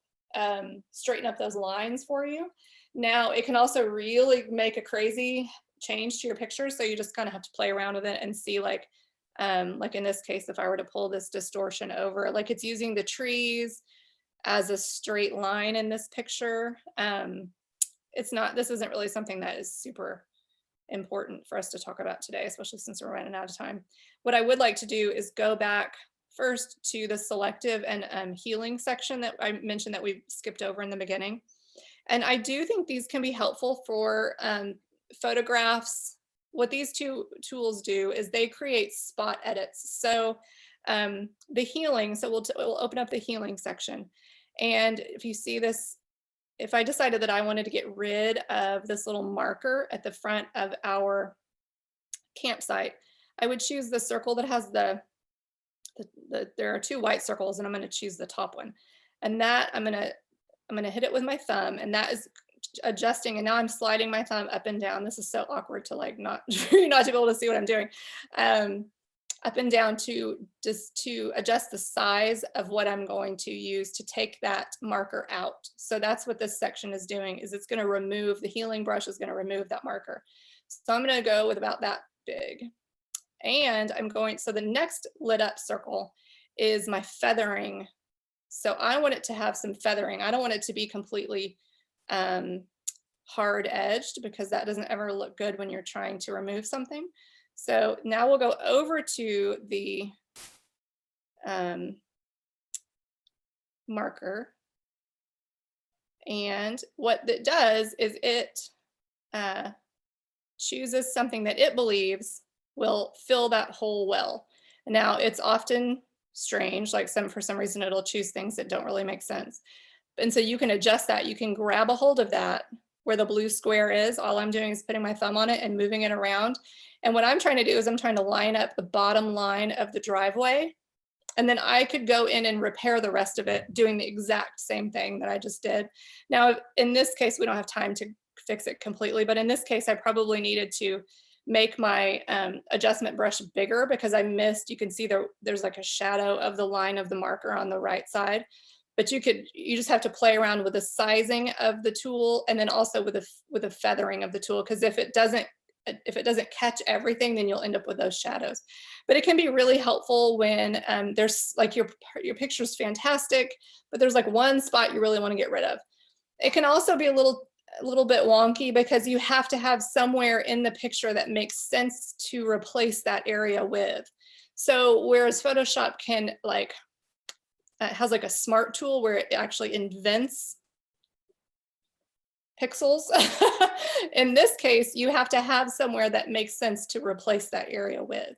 straighten up those lines for you. Now, it can also really make a crazy change to your picture. So you just kind of have to play around with it and see like in this case, if I were to pull this distortion over, like it's using the trees as a straight line in this picture. this isn't really something that is super important for us to talk about today, especially since we're running out of time. What I would like to do is go back first to the selective and healing section that I mentioned that we skipped over in the beginning. And I do think these can be helpful for photographs. What these two tools do is they create spot edits. So the healing, so we'll open up the healing section. And if you see this, if I decided that I wanted to get rid of this little marker at the front of our campsite, I would choose the circle that has there are 2 white circles, and I'm going to choose the top one. And that I'm going to hit it with my thumb, and that is adjusting. And now I'm sliding my thumb up and down. This is so awkward to like not to be able to see what I'm doing. Up and down to adjust the size of what I'm going to use to take that marker out. So that's what this section is doing, is it's going to remove, the healing brush is going to remove that marker. So I'm going to go with about that big. And so the next lit up circle is my feathering. So I want it to have some feathering. I don't want it to be completely hard edged, because that doesn't ever look good when you're trying to remove something. So now we'll go over to the marker. And what it does is it chooses something that it believes will fill that hole well. Now it's often strange, like for some reason it'll choose things that don't really make sense. And so you can adjust that. You can grab a hold of that where the blue square is. All I'm doing is putting my thumb on it and moving it around. And what I'm trying to do is I'm trying to line up the bottom line of the driveway. And then I could go in and repair the rest of it doing the exact same thing that I just did. Now, in this case, we don't have time to fix it completely, but in this case, I probably needed to make my adjustment brush bigger because I missed, you can see there's like a shadow of the line of the marker on the right side. But you just have to play around with the sizing of the tool, and then also with the feathering of the tool, because if it doesn't catch everything, then you'll end up with those shadows. But it can be really helpful when there's like your picture's fantastic, but there's like one spot you really want to get rid of. It can also be a little bit wonky because you have to have somewhere in the picture that makes sense to replace that area with. So whereas Photoshop can has like a smart tool where it actually invents pixels. In this case, you have to have somewhere that makes sense to replace that area with.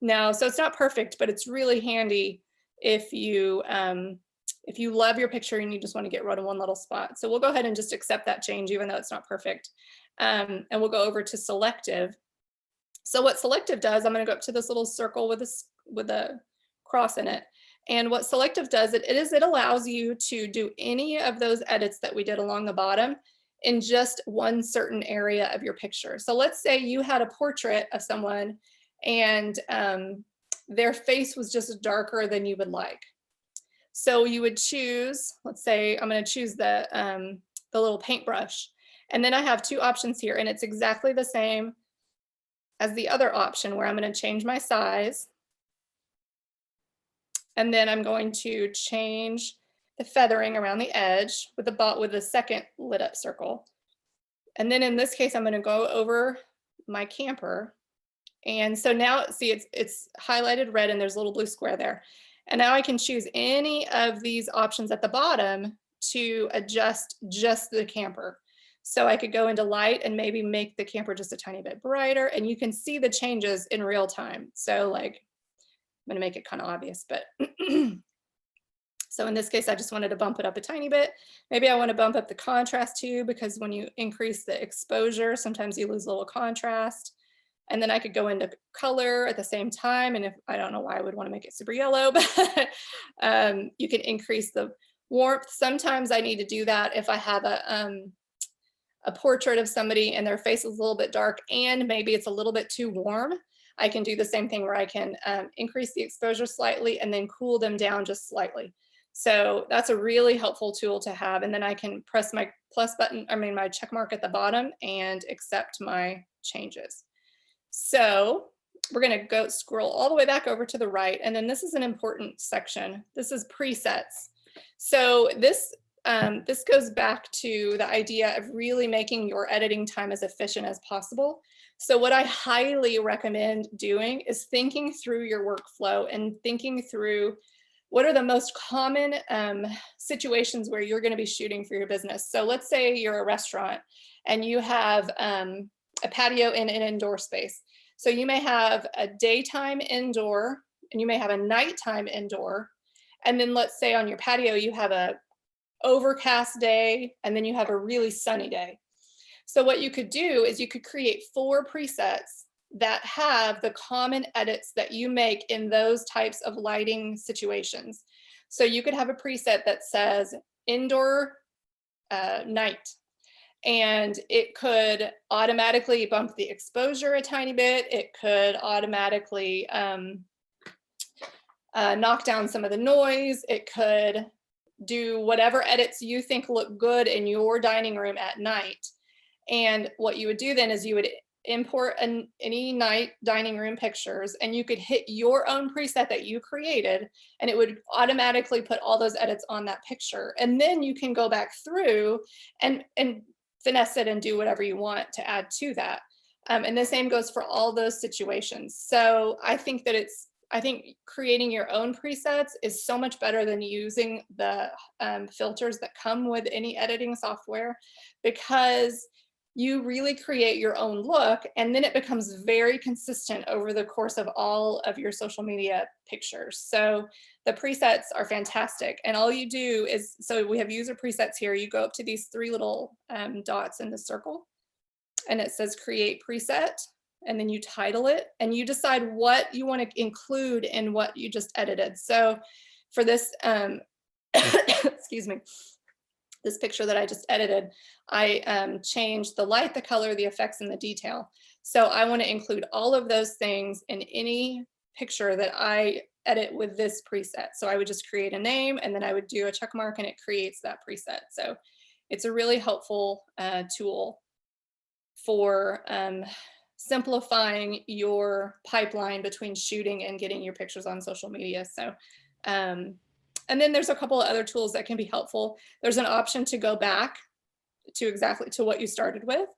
Now, so it's not perfect, but it's really handy if you love your picture and you just want to get rid of one little spot. So we'll go ahead and just accept that change, even though it's not perfect. And we'll go over to selective. So what selective does, I'm going to go up to this little circle with a cross in it. And what selective does, it allows you to do any of those edits that we did along the bottom in just one certain area of your picture. So let's say you had a portrait of someone and their face was just darker than you would like. So you would choose, let's say I'm going to choose the little paintbrush. And then I have 2 options here, and it's exactly the same as the other option where I'm going to change my size. And then I'm going to change the feathering around the edge with the second lit up circle. And then in this case, I'm going to go over my camper. And so now see, it's highlighted red and there's a little blue square there. And now I can choose any of these options at the bottom to adjust just the camper. So I could go into light and maybe make the camper just a tiny bit brighter, and you can see the changes in real time. So like, I'm going to make it kind of obvious, but so in this case, I just wanted to bump it up a tiny bit. Maybe I want to bump up the contrast too, because when you increase the exposure, sometimes you lose a little contrast. And then I could go into color at the same time. And if I don't know why I would want to make it super yellow, but you can increase the warmth. Sometimes I need to do that if I have a portrait of somebody and their face is a little bit dark and maybe it's a little bit too warm. I can do the same thing where I can increase the exposure slightly and then cool them down just slightly. So that's a really helpful tool to have. And then I can press my my check mark at the bottom and accept my changes. So we're going to go scroll all the way back over to the right. And then this is an important section. This is presets. So this this goes back to the idea of really making your editing time as efficient as possible. So what I highly recommend doing is thinking through your workflow and thinking through what are the most common situations where you're going to be shooting for your business. So let's say you're a restaurant and you have a patio in an indoor space. So you may have a daytime indoor and you may have a nighttime indoor. And then let's say on your patio, you have a overcast day and then you have a really sunny day. So what you could do is you could create 4 presets that have the common edits that you make in those types of lighting situations. So you could have a preset that says indoor night, and it could automatically bump the exposure a tiny bit. It could automatically knock down some of the noise. It could do whatever edits you think look good in your dining room at night. And what you would do then is you would import any night dining room pictures, and you could hit your own preset that you created, and it would automatically put all those edits on that picture. And then you can go back through and finesse it and do whatever you want to add to that. And the same goes for all those situations. So I think that I think creating your own presets is so much better than using the filters that come with any editing software, because you really create your own look, and then it becomes very consistent over the course of all of your social media pictures. So the presets are fantastic. And all you do is, so we have user presets here. You go up to these 3 little dots in the circle, and it says create preset. And then you title it and you decide what you want to include in what you just edited. So for this, excuse me, this picture that I just edited, I changed the light, the color, the effects, and the detail. So I want to include all of those things in any picture that I edit with this preset. So I would just create a name and then I would do a check mark and it creates that preset. So it's a really helpful tool for simplifying your pipeline between shooting and getting your pictures on social media. So, and then there's a couple of other tools that can be helpful. There's an option to go back to exactly to what you started with.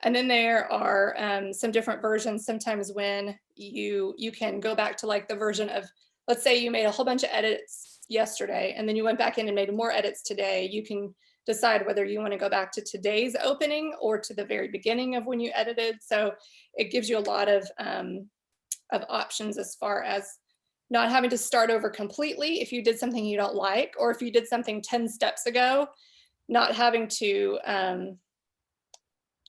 And then there are some different versions. Sometimes when you can go back to like the version of, let's say you made a whole bunch of edits yesterday, and then you went back in and made more edits today. You can decide whether you want to go back to today's opening or to the very beginning of when you edited. So it gives you a lot of options as far as not having to start over completely if you did something you don't like, or if you did something 10 steps ago, not having to,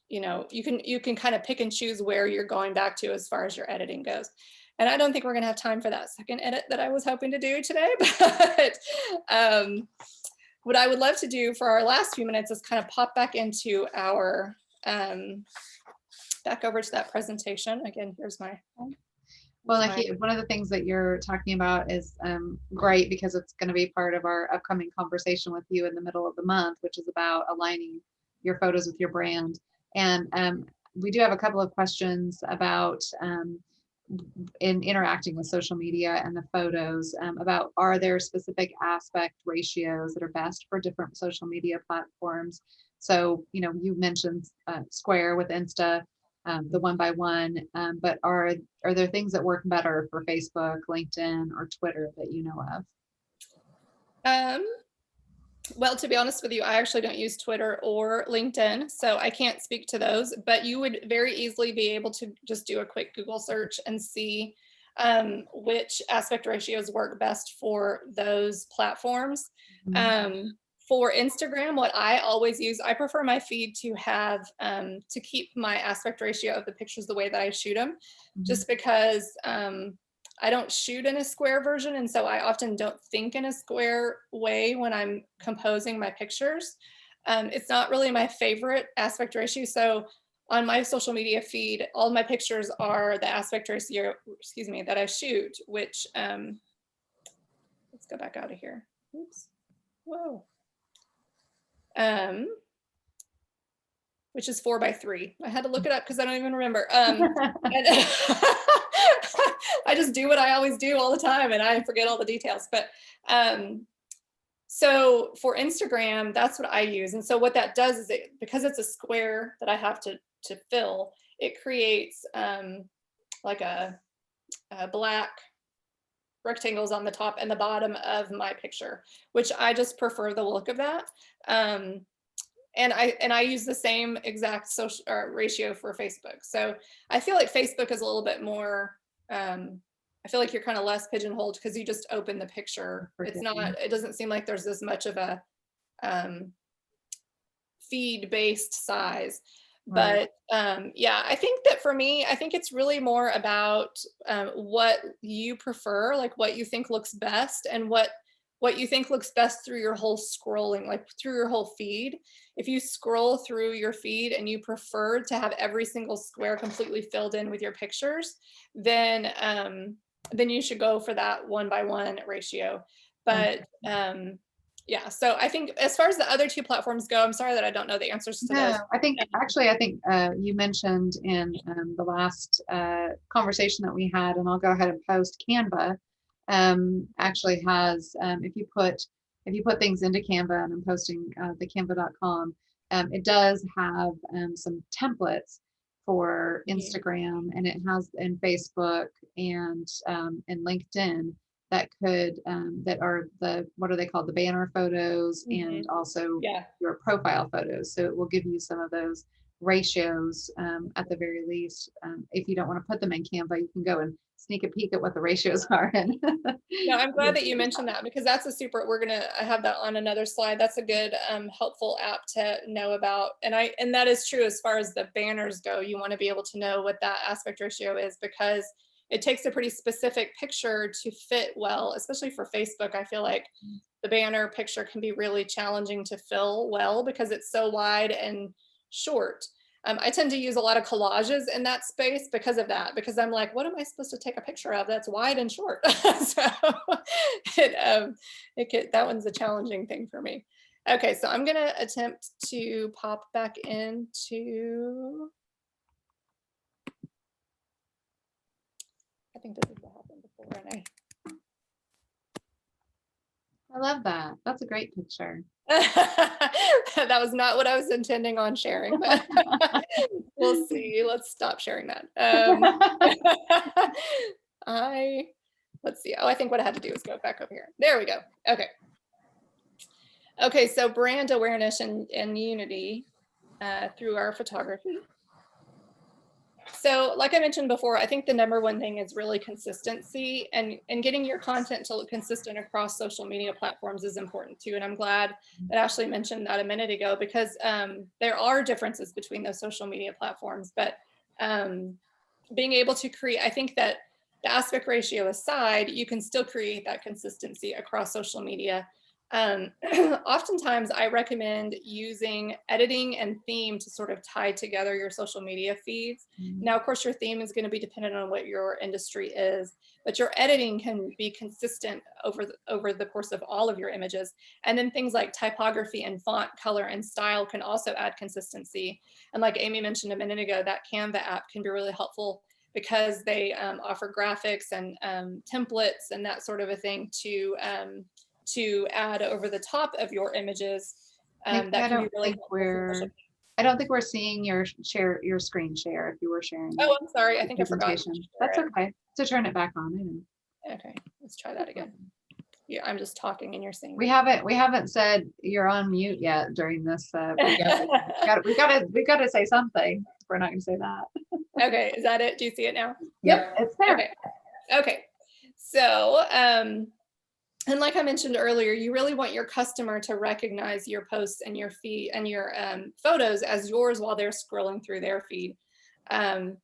you know, you can kind of pick and choose where you're going back to as far as your editing goes. And I don't think we're going to have time for that second edit that I was hoping to do today, but what I would love to do for our last few minutes is kind of pop back into our, back over to that presentation. Again, here's my. Well, one of the things that you're talking about is great, because it's going to be part of our upcoming conversation with you in the middle of the month, which is about aligning your photos with your brand. And we do have a couple of questions about in interacting with social media and the photos, about, are there specific aspect ratios that are best for different social media platforms? So, you know, you mentioned Square with Insta, the 1x1, but are there things that work better for Facebook, LinkedIn, or Twitter that you know of? Well, to be honest with you, I actually don't use Twitter or LinkedIn, so I can't speak to those, but you would very easily be able to just do a quick Google search and see which aspect ratios work best for those platforms. Mm-hmm. For Instagram, what I always use, I prefer my feed to have, to keep my aspect ratio of the pictures the way that I shoot them, mm-hmm. just because I don't shoot in a square version. And so I often don't think in a square way when I'm composing my pictures. It's not really my favorite aspect ratio. So on my social media feed, all my pictures are the aspect ratio, excuse me, that I shoot, which, let's go back out of here. Oops. Whoa. Which is 4:3. I had to look it up because I don't even remember. And I just do what I always do all the time, and I forget all the details. But So for Instagram, that's what I use. And so what that does is because it's a square that I have to fill, it creates like a black rectangles on the top and the bottom of my picture, which I just prefer the look of that. And I use the same exact social ratio for Facebook. So I feel like Facebook is a little bit more, I feel like you're kind of less pigeonholed because you just open the picture. It's not, it doesn't seem like there's as much of a feed-based size. Right. But yeah, I think that for me, I think it's really more about what you prefer, like what you think looks best, and what you think looks best through your whole scrolling, like through your whole feed. If you scroll through your feed and you prefer to have every single square completely filled in with your pictures, then you should go for that 1:1 ratio. But yeah, so I think as far as the other two platforms go, I'm sorry that I don't know the answers to those. No, I think you mentioned in the last conversation that we had, and I'll go ahead and post Canva. Actually has if you put things into Canva, and I'm posting the canva.com, it does have some templates for Instagram, and it has in Facebook and LinkedIn that could that are what are they called, the banner photos, and also your profile photos. So it will give you some of those ratios at the very least. If you don't want to put them in Canva, you can go and sneak a peek at what the ratios are. No, I'm glad that you mentioned that, because that's a super, I have that on another slide. That's a good helpful app to know about. And that is true as far as the banners go. You want to be able to know what that aspect ratio is, because it takes a pretty specific picture to fit well, especially for Facebook. I feel like the banner picture can be really challenging to fill well because it's so wide and short. I tend to use a lot of collages in that space because of that, because I'm like, what am I supposed to take a picture of that's wide and short? So that one's a challenging thing for me. Okay, so I'm gonna attempt to pop back into, I think this is what happened before, and I love that. That's a great picture. that was not what I was intending on sharing, but we'll see. Let's stop sharing that. Let's see. Oh, I think what I had to do is go back over here. There we go. Okay. Okay, so brand awareness and unity through our photography. So like I mentioned before, I think the #1 thing is really consistency, and getting your content to look consistent across social media platforms is important too. And I'm glad that Ashley mentioned that a minute ago, because there are differences between those social media platforms, but being able to create, I think that the aspect ratio aside, you can still create that consistency across social media. Oftentimes I recommend using editing and theme to sort of tie together your social media feeds. Now, of course, your theme is going to be dependent on what your industry is, but your editing can be consistent over the course of all of your images. And then things like typography and font color and style can also add consistency. And like Amy mentioned a minute ago, that Canva app can be really helpful because they offer graphics and templates and that sort of a thing to add over the top of your images. That can be really helpful. I don't think we're seeing your screen share if you were sharing. Oh, I'm sorry. I think I forgot. That's okay. So turn it back on. Okay, let's try that again. Yeah, I'm just talking and you're saying. We haven't said you're on mute yet during this. We've got to say something. We're not going to say that. Okay, is that it? Do you see it now? Yep, it's there. Okay. So, and like I mentioned earlier, you really want your customer to recognize your posts and your feed and your photos as yours while they're scrolling through their feed. And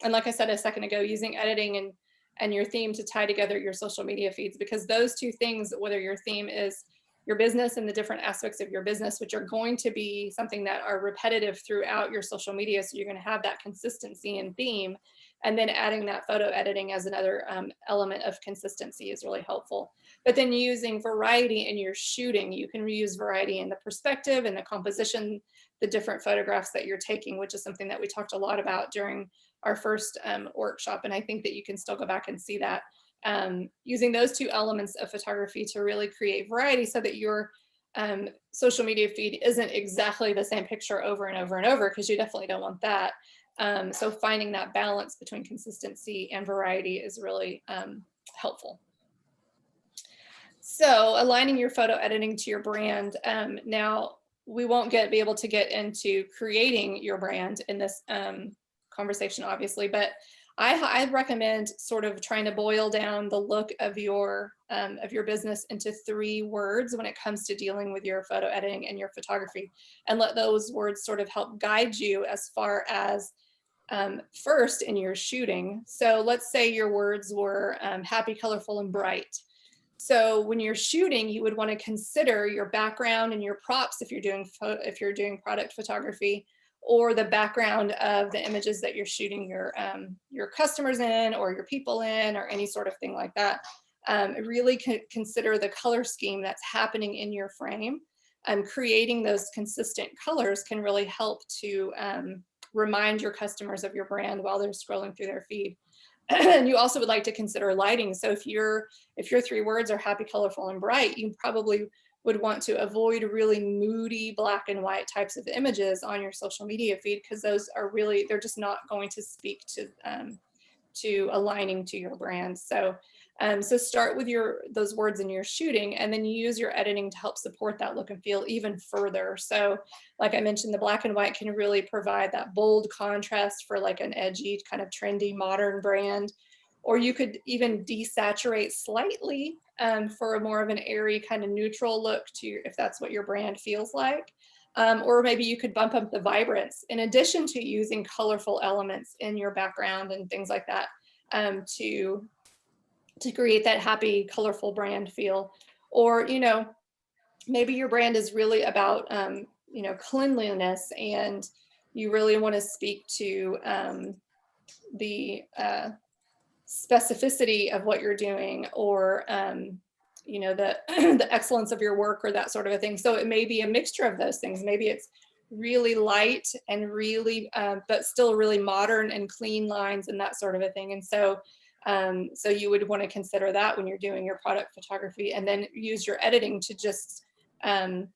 like I said a second ago, using editing and your theme to tie together your social media feeds, because those two things, whether your theme is your business and the different aspects of your business, which are going to be something that are repetitive throughout your social media. So you're going to have that consistency in theme, and then adding that photo editing as another element of consistency is really helpful. But then using variety in your shooting, you can reuse variety in the perspective and the composition, the different photographs that you're taking, which is something that we talked a lot about during our first workshop. And I think that you can still go back and see that using those two elements of photography to really create variety so that your social media feed isn't exactly the same picture over and over and over, because you definitely don't want that. So finding that balance between consistency and variety is really helpful. So aligning your photo editing to your brand. Now, we won't be able to get into creating your brand in this conversation, obviously, but I recommend sort of trying to boil down the look of your business into 3 words when it comes to dealing with your photo editing and your photography, and let those words sort of help guide you as far as first in your shooting. So let's say your words were happy, colorful, and bright. So when you're shooting, you would want to consider your background and your props if you're doing product photography, or the background of the images that you're shooting your customers in, or your people in, or any sort of thing like that. Really consider the color scheme that's happening in your frame. Creating those consistent colors can really help to remind your customers of your brand while they're scrolling through their feed. And you also would like to consider lighting. So if your 3 words are happy, colorful, and bright, you probably would want to avoid really moody black and white types of images on your social media feed, because those are really, they're just not going to speak to aligning to your brand. So so start with those words in your shooting, and then use your editing to help support that look and feel even further. So like I mentioned, the black and white can really provide that bold contrast for like an edgy, kind of trendy, modern brand. Or you could even desaturate slightly for a more of an airy, kind of neutral look if that's what your brand feels like. Or maybe you could bump up the vibrance in addition to using colorful elements in your background and things like that to create that happy, colorful brand feel. Or, maybe your brand is really about, cleanliness, and you really want to speak to the specificity of what you're doing, or, the, the excellence of your work, or that sort of a thing. So it may be a mixture of those things. Maybe it's really light and really, but still really modern and clean lines and that sort of a thing. And so so you would want to consider that when you're doing your product photography, and then use your editing to just, when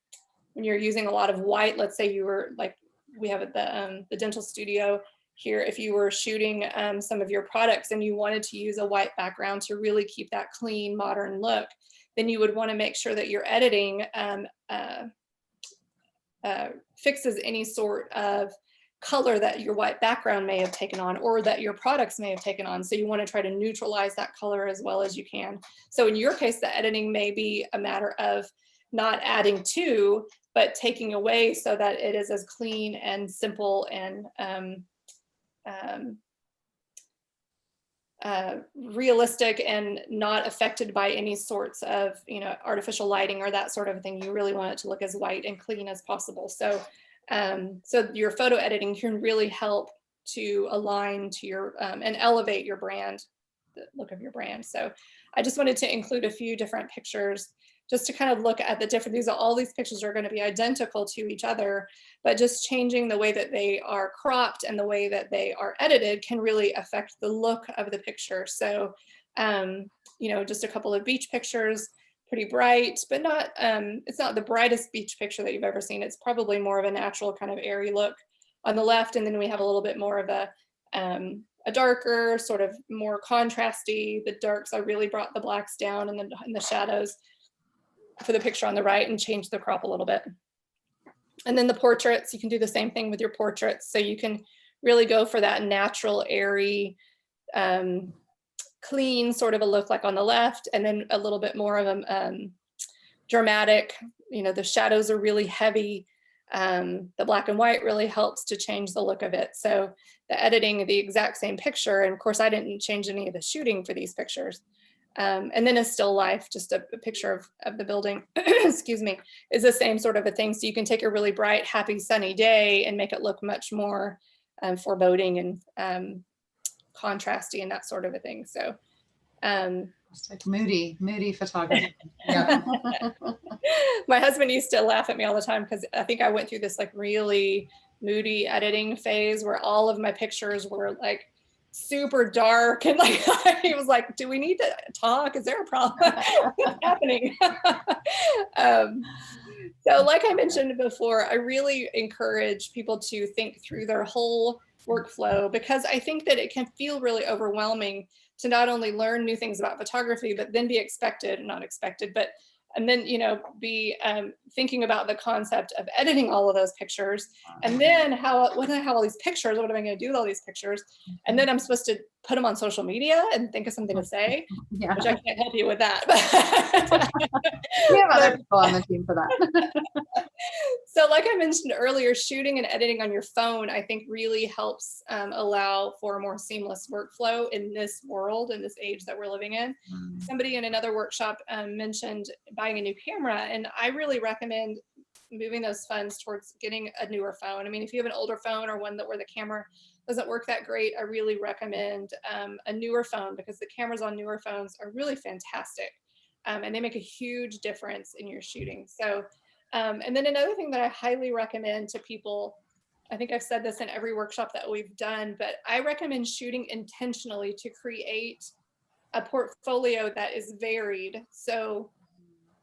you're using a lot of white, let's say you were like, we have at the dental studio here, if you were shooting some of your products and you wanted to use a white background to really keep that clean, modern look, then you would want to make sure that your editing fixes any sort of color that your white background may have taken on, or that your products may have taken on. So you want to try to neutralize that color as well as you can. So in your case, the editing may be a matter of not adding to, but taking away, so that it is as clean and simple and realistic and not affected by any sorts of artificial lighting or that sort of thing. You really want it to look as white and clean as possible. So so your photo editing can really help to align to your and elevate your brand, the look of your brand. So I just wanted to include a few different pictures just to kind of look at the different, all these pictures are going to be identical to each other, but just changing the way that they are cropped and the way that they are edited can really affect the look of the picture. So, just a couple of beach pictures, pretty bright, but not, it's not the brightest beach picture that you've ever seen. It's probably more of a natural kind of airy look on the left. And then we have a little bit more of a darker, sort of more contrasty. The darks, I really brought the blacks down and the shadows for the picture on the right and change the crop a little bit. And then the portraits, you can do the same thing with your portraits. So you can really go for that natural, airy, clean sort of a look like on the left, and then a little bit more of a dramatic, the shadows are really heavy. The black and white really helps to change the look of it. So the editing of the exact same picture, and of course I didn't change any of the shooting for these pictures. And then a still life, just a picture of the building, excuse me, is the same sort of a thing. So you can take a really bright, happy, sunny day and make it look much more foreboding and contrasty and that sort of a thing. So It's like moody photography. Yeah. my husband used to laugh at me all the time, because I think I went through this like really moody editing phase where all of my pictures were like super dark, and like he was like, "Do we need to talk? Is there a problem? What's happening?" So like I mentioned before, I really encourage people to think through their whole workflow, because I think that it can feel really overwhelming to not only learn new things about photography, but then be not expected, but and then, you know, be thinking about the concept of editing all of those pictures, and then when I have all these pictures, what am I going to do with all these pictures? And then I'm supposed to put them on social media and think of something to say, Yeah. which I can't help you with that. We have other people on the team for that. So like I mentioned earlier, shooting and editing on your phone, I think really helps allow for a more seamless workflow in this world, in this age that we're living in. Somebody in another workshop mentioned buying a new camera, and I really recommend moving those funds towards getting a newer phone. I mean, if you have an older phone or one where the camera doesn't work that great, I really recommend a newer phone, because the cameras on newer phones are really fantastic, and they make a huge difference in your shooting. So and then another thing that I highly recommend to people, I think I've said this in every workshop that we've done, but I recommend shooting intentionally to create a portfolio that is varied. So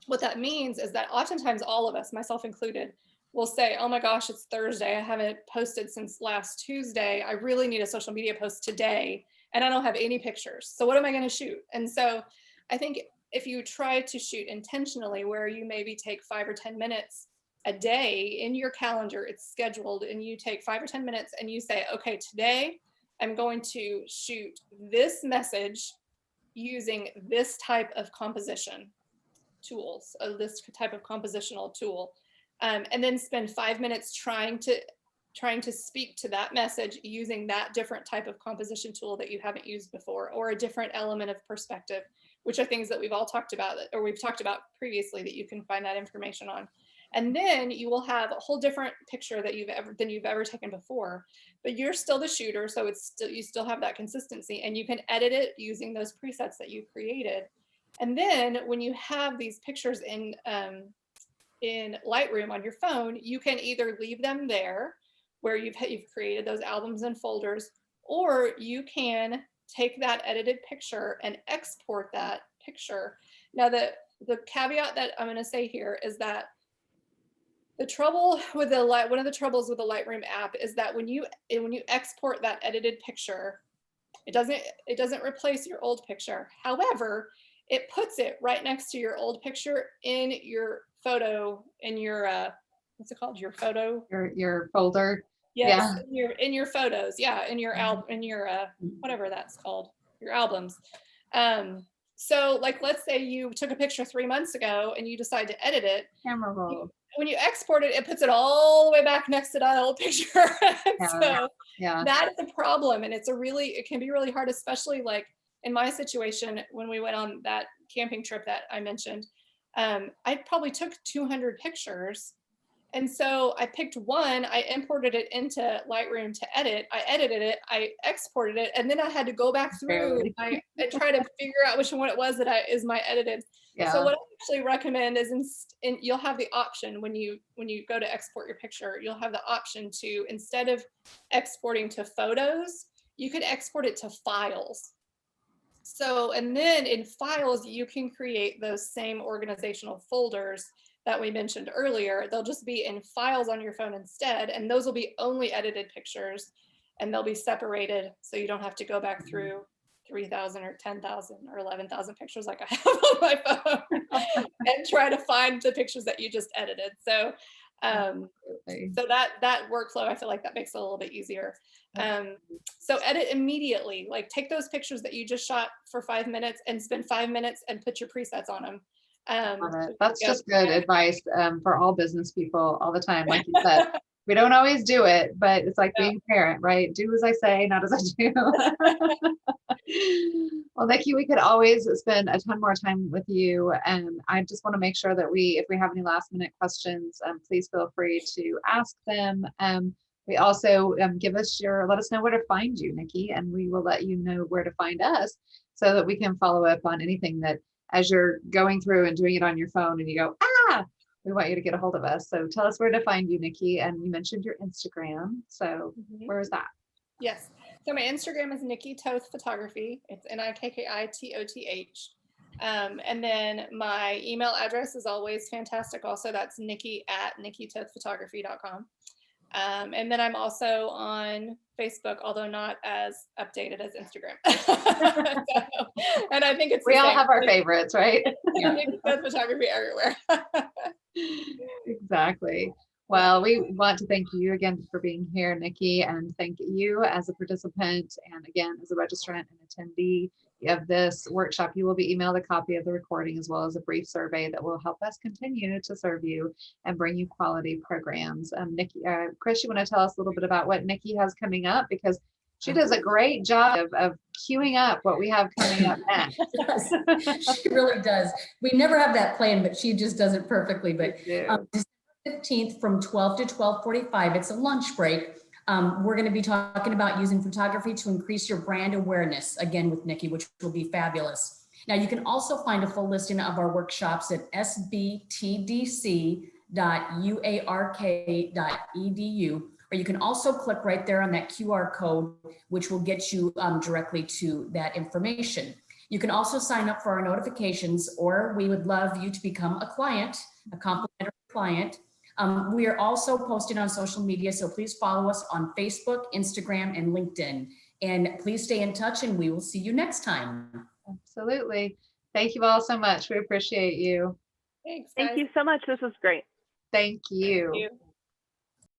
what that means is that oftentimes all of us, myself included, will say, "Oh my gosh, it's Thursday. I haven't posted since last Tuesday. I really need a social media post today, and I don't have any pictures. So what am I going to shoot?" And so I think if you try to shoot intentionally, where you maybe take 5 or 10 minutes a day in your calendar, it's scheduled, and you take 5 or 10 minutes and you say, "Okay, today I'm going to shoot this message using this type of composition tools, this type of compositional tool," and then spend 5 minutes trying to speak to that message using that different type of composition tool that you haven't used before, or a different element of perspective, which are things that we've all talked about, or we've talked about previously, that you can find that information on. And then you will have a whole different picture that you've ever taken before, but you're still the shooter, so you still have that consistency, and you can edit it using those presets that you created. And then when you have these pictures in Lightroom on your phone, you can either leave them there where you've created those albums and folders, or you can take that edited picture and export that picture. Now, the caveat that I'm going to say here is that one of the troubles with the Lightroom app is that when you export that edited picture, it doesn't replace your old picture. However, it puts it right next to your old picture in your photo, in your what's it called? Your photo. Your folder. Yes, Yeah. in your photos. Yeah, in your whatever that's called, your albums. So like, let's say you took a picture 3 months ago and you decide to edit it. Camera roll. When you export it, it puts it all the way back next to that old picture. So Yeah. that is a problem, and it can be really hard, especially like in my situation when we went on that camping trip that I mentioned. I probably took 200 pictures. And so I picked one, I imported it into Lightroom to edit. I edited it, I exported it, and then I had to go back through and try to figure out which one it was that is my edited. Yeah. So what I actually recommend is you'll have the option when you go to export your picture, you'll have the option to, instead of exporting to photos, you could export it to files. So, and then in files, you can create those same organizational folders that we mentioned earlier. They'll just be in files on your phone instead, and those will be only edited pictures, and they'll be separated, so you don't have to go back through 3,000 or 10,000 or 11,000 pictures like I have on my phone and try to find the pictures that you just edited. So so that workflow, I feel like that makes it a little bit easier. So edit immediately, like take those pictures that you just shot for 5 minutes and spend 5 minutes and put your presets on them. That's just good advice for all business people all the time. Like you said, we don't always do it, but it's like being a parent, right? Do as I say, not as I do. Well, Nikki, we could always spend a ton more time with you. And I just want to make sure that if we have any last minute questions, please feel free to ask them. We also let us know where to find you, Nikki, and we will let you know where to find us so that we can follow up on anything that, as you're going through and doing it on your phone and you go, we want you to get a hold of us. So tell us where to find you, Nikki. And you mentioned your Instagram. So where is that? Yes. So my Instagram is Nikki Toth Photography. It's NIKKITOTH. And then my email address is always fantastic. Also, that's nikki@nikkitothphotography.com. And then I'm also on Facebook, although not as updated as Instagram. And I think it's We all same. have our favorites, right? Nikki Toth Photography everywhere. Exactly. Well, we want to thank you again for being here, Nikki, and thank you as a participant and again as a registrant and attendee of this workshop. You will be emailed a copy of the recording as well as a brief survey that will help us continue to serve you and bring you quality programs. Nikki, Chris, you want to tell us a little bit about what Nikki has coming up, because she does a great job of queuing up what we have coming up next. Yes, she really does. We never have that plan, but she just does it perfectly. But December 15th from 12 to 12:45, it's a lunch break. We're going to be talking about using photography to increase your brand awareness, again with Nikki, which will be fabulous. Now, you can also find a full listing of our workshops at sbtdc.uark.edu, or you can also click right there on that QR code, which will get you directly to that information. You can also sign up for our notifications, or we would love you to become a client, a complimentary client. We are also posted on social media, so please follow us on Facebook, Instagram, and LinkedIn. And please stay in touch, and we will see you next time. Absolutely. Thank you all so much. We appreciate you. Thanks, Thank guys. you so much. This was great. Thank you. Thank you.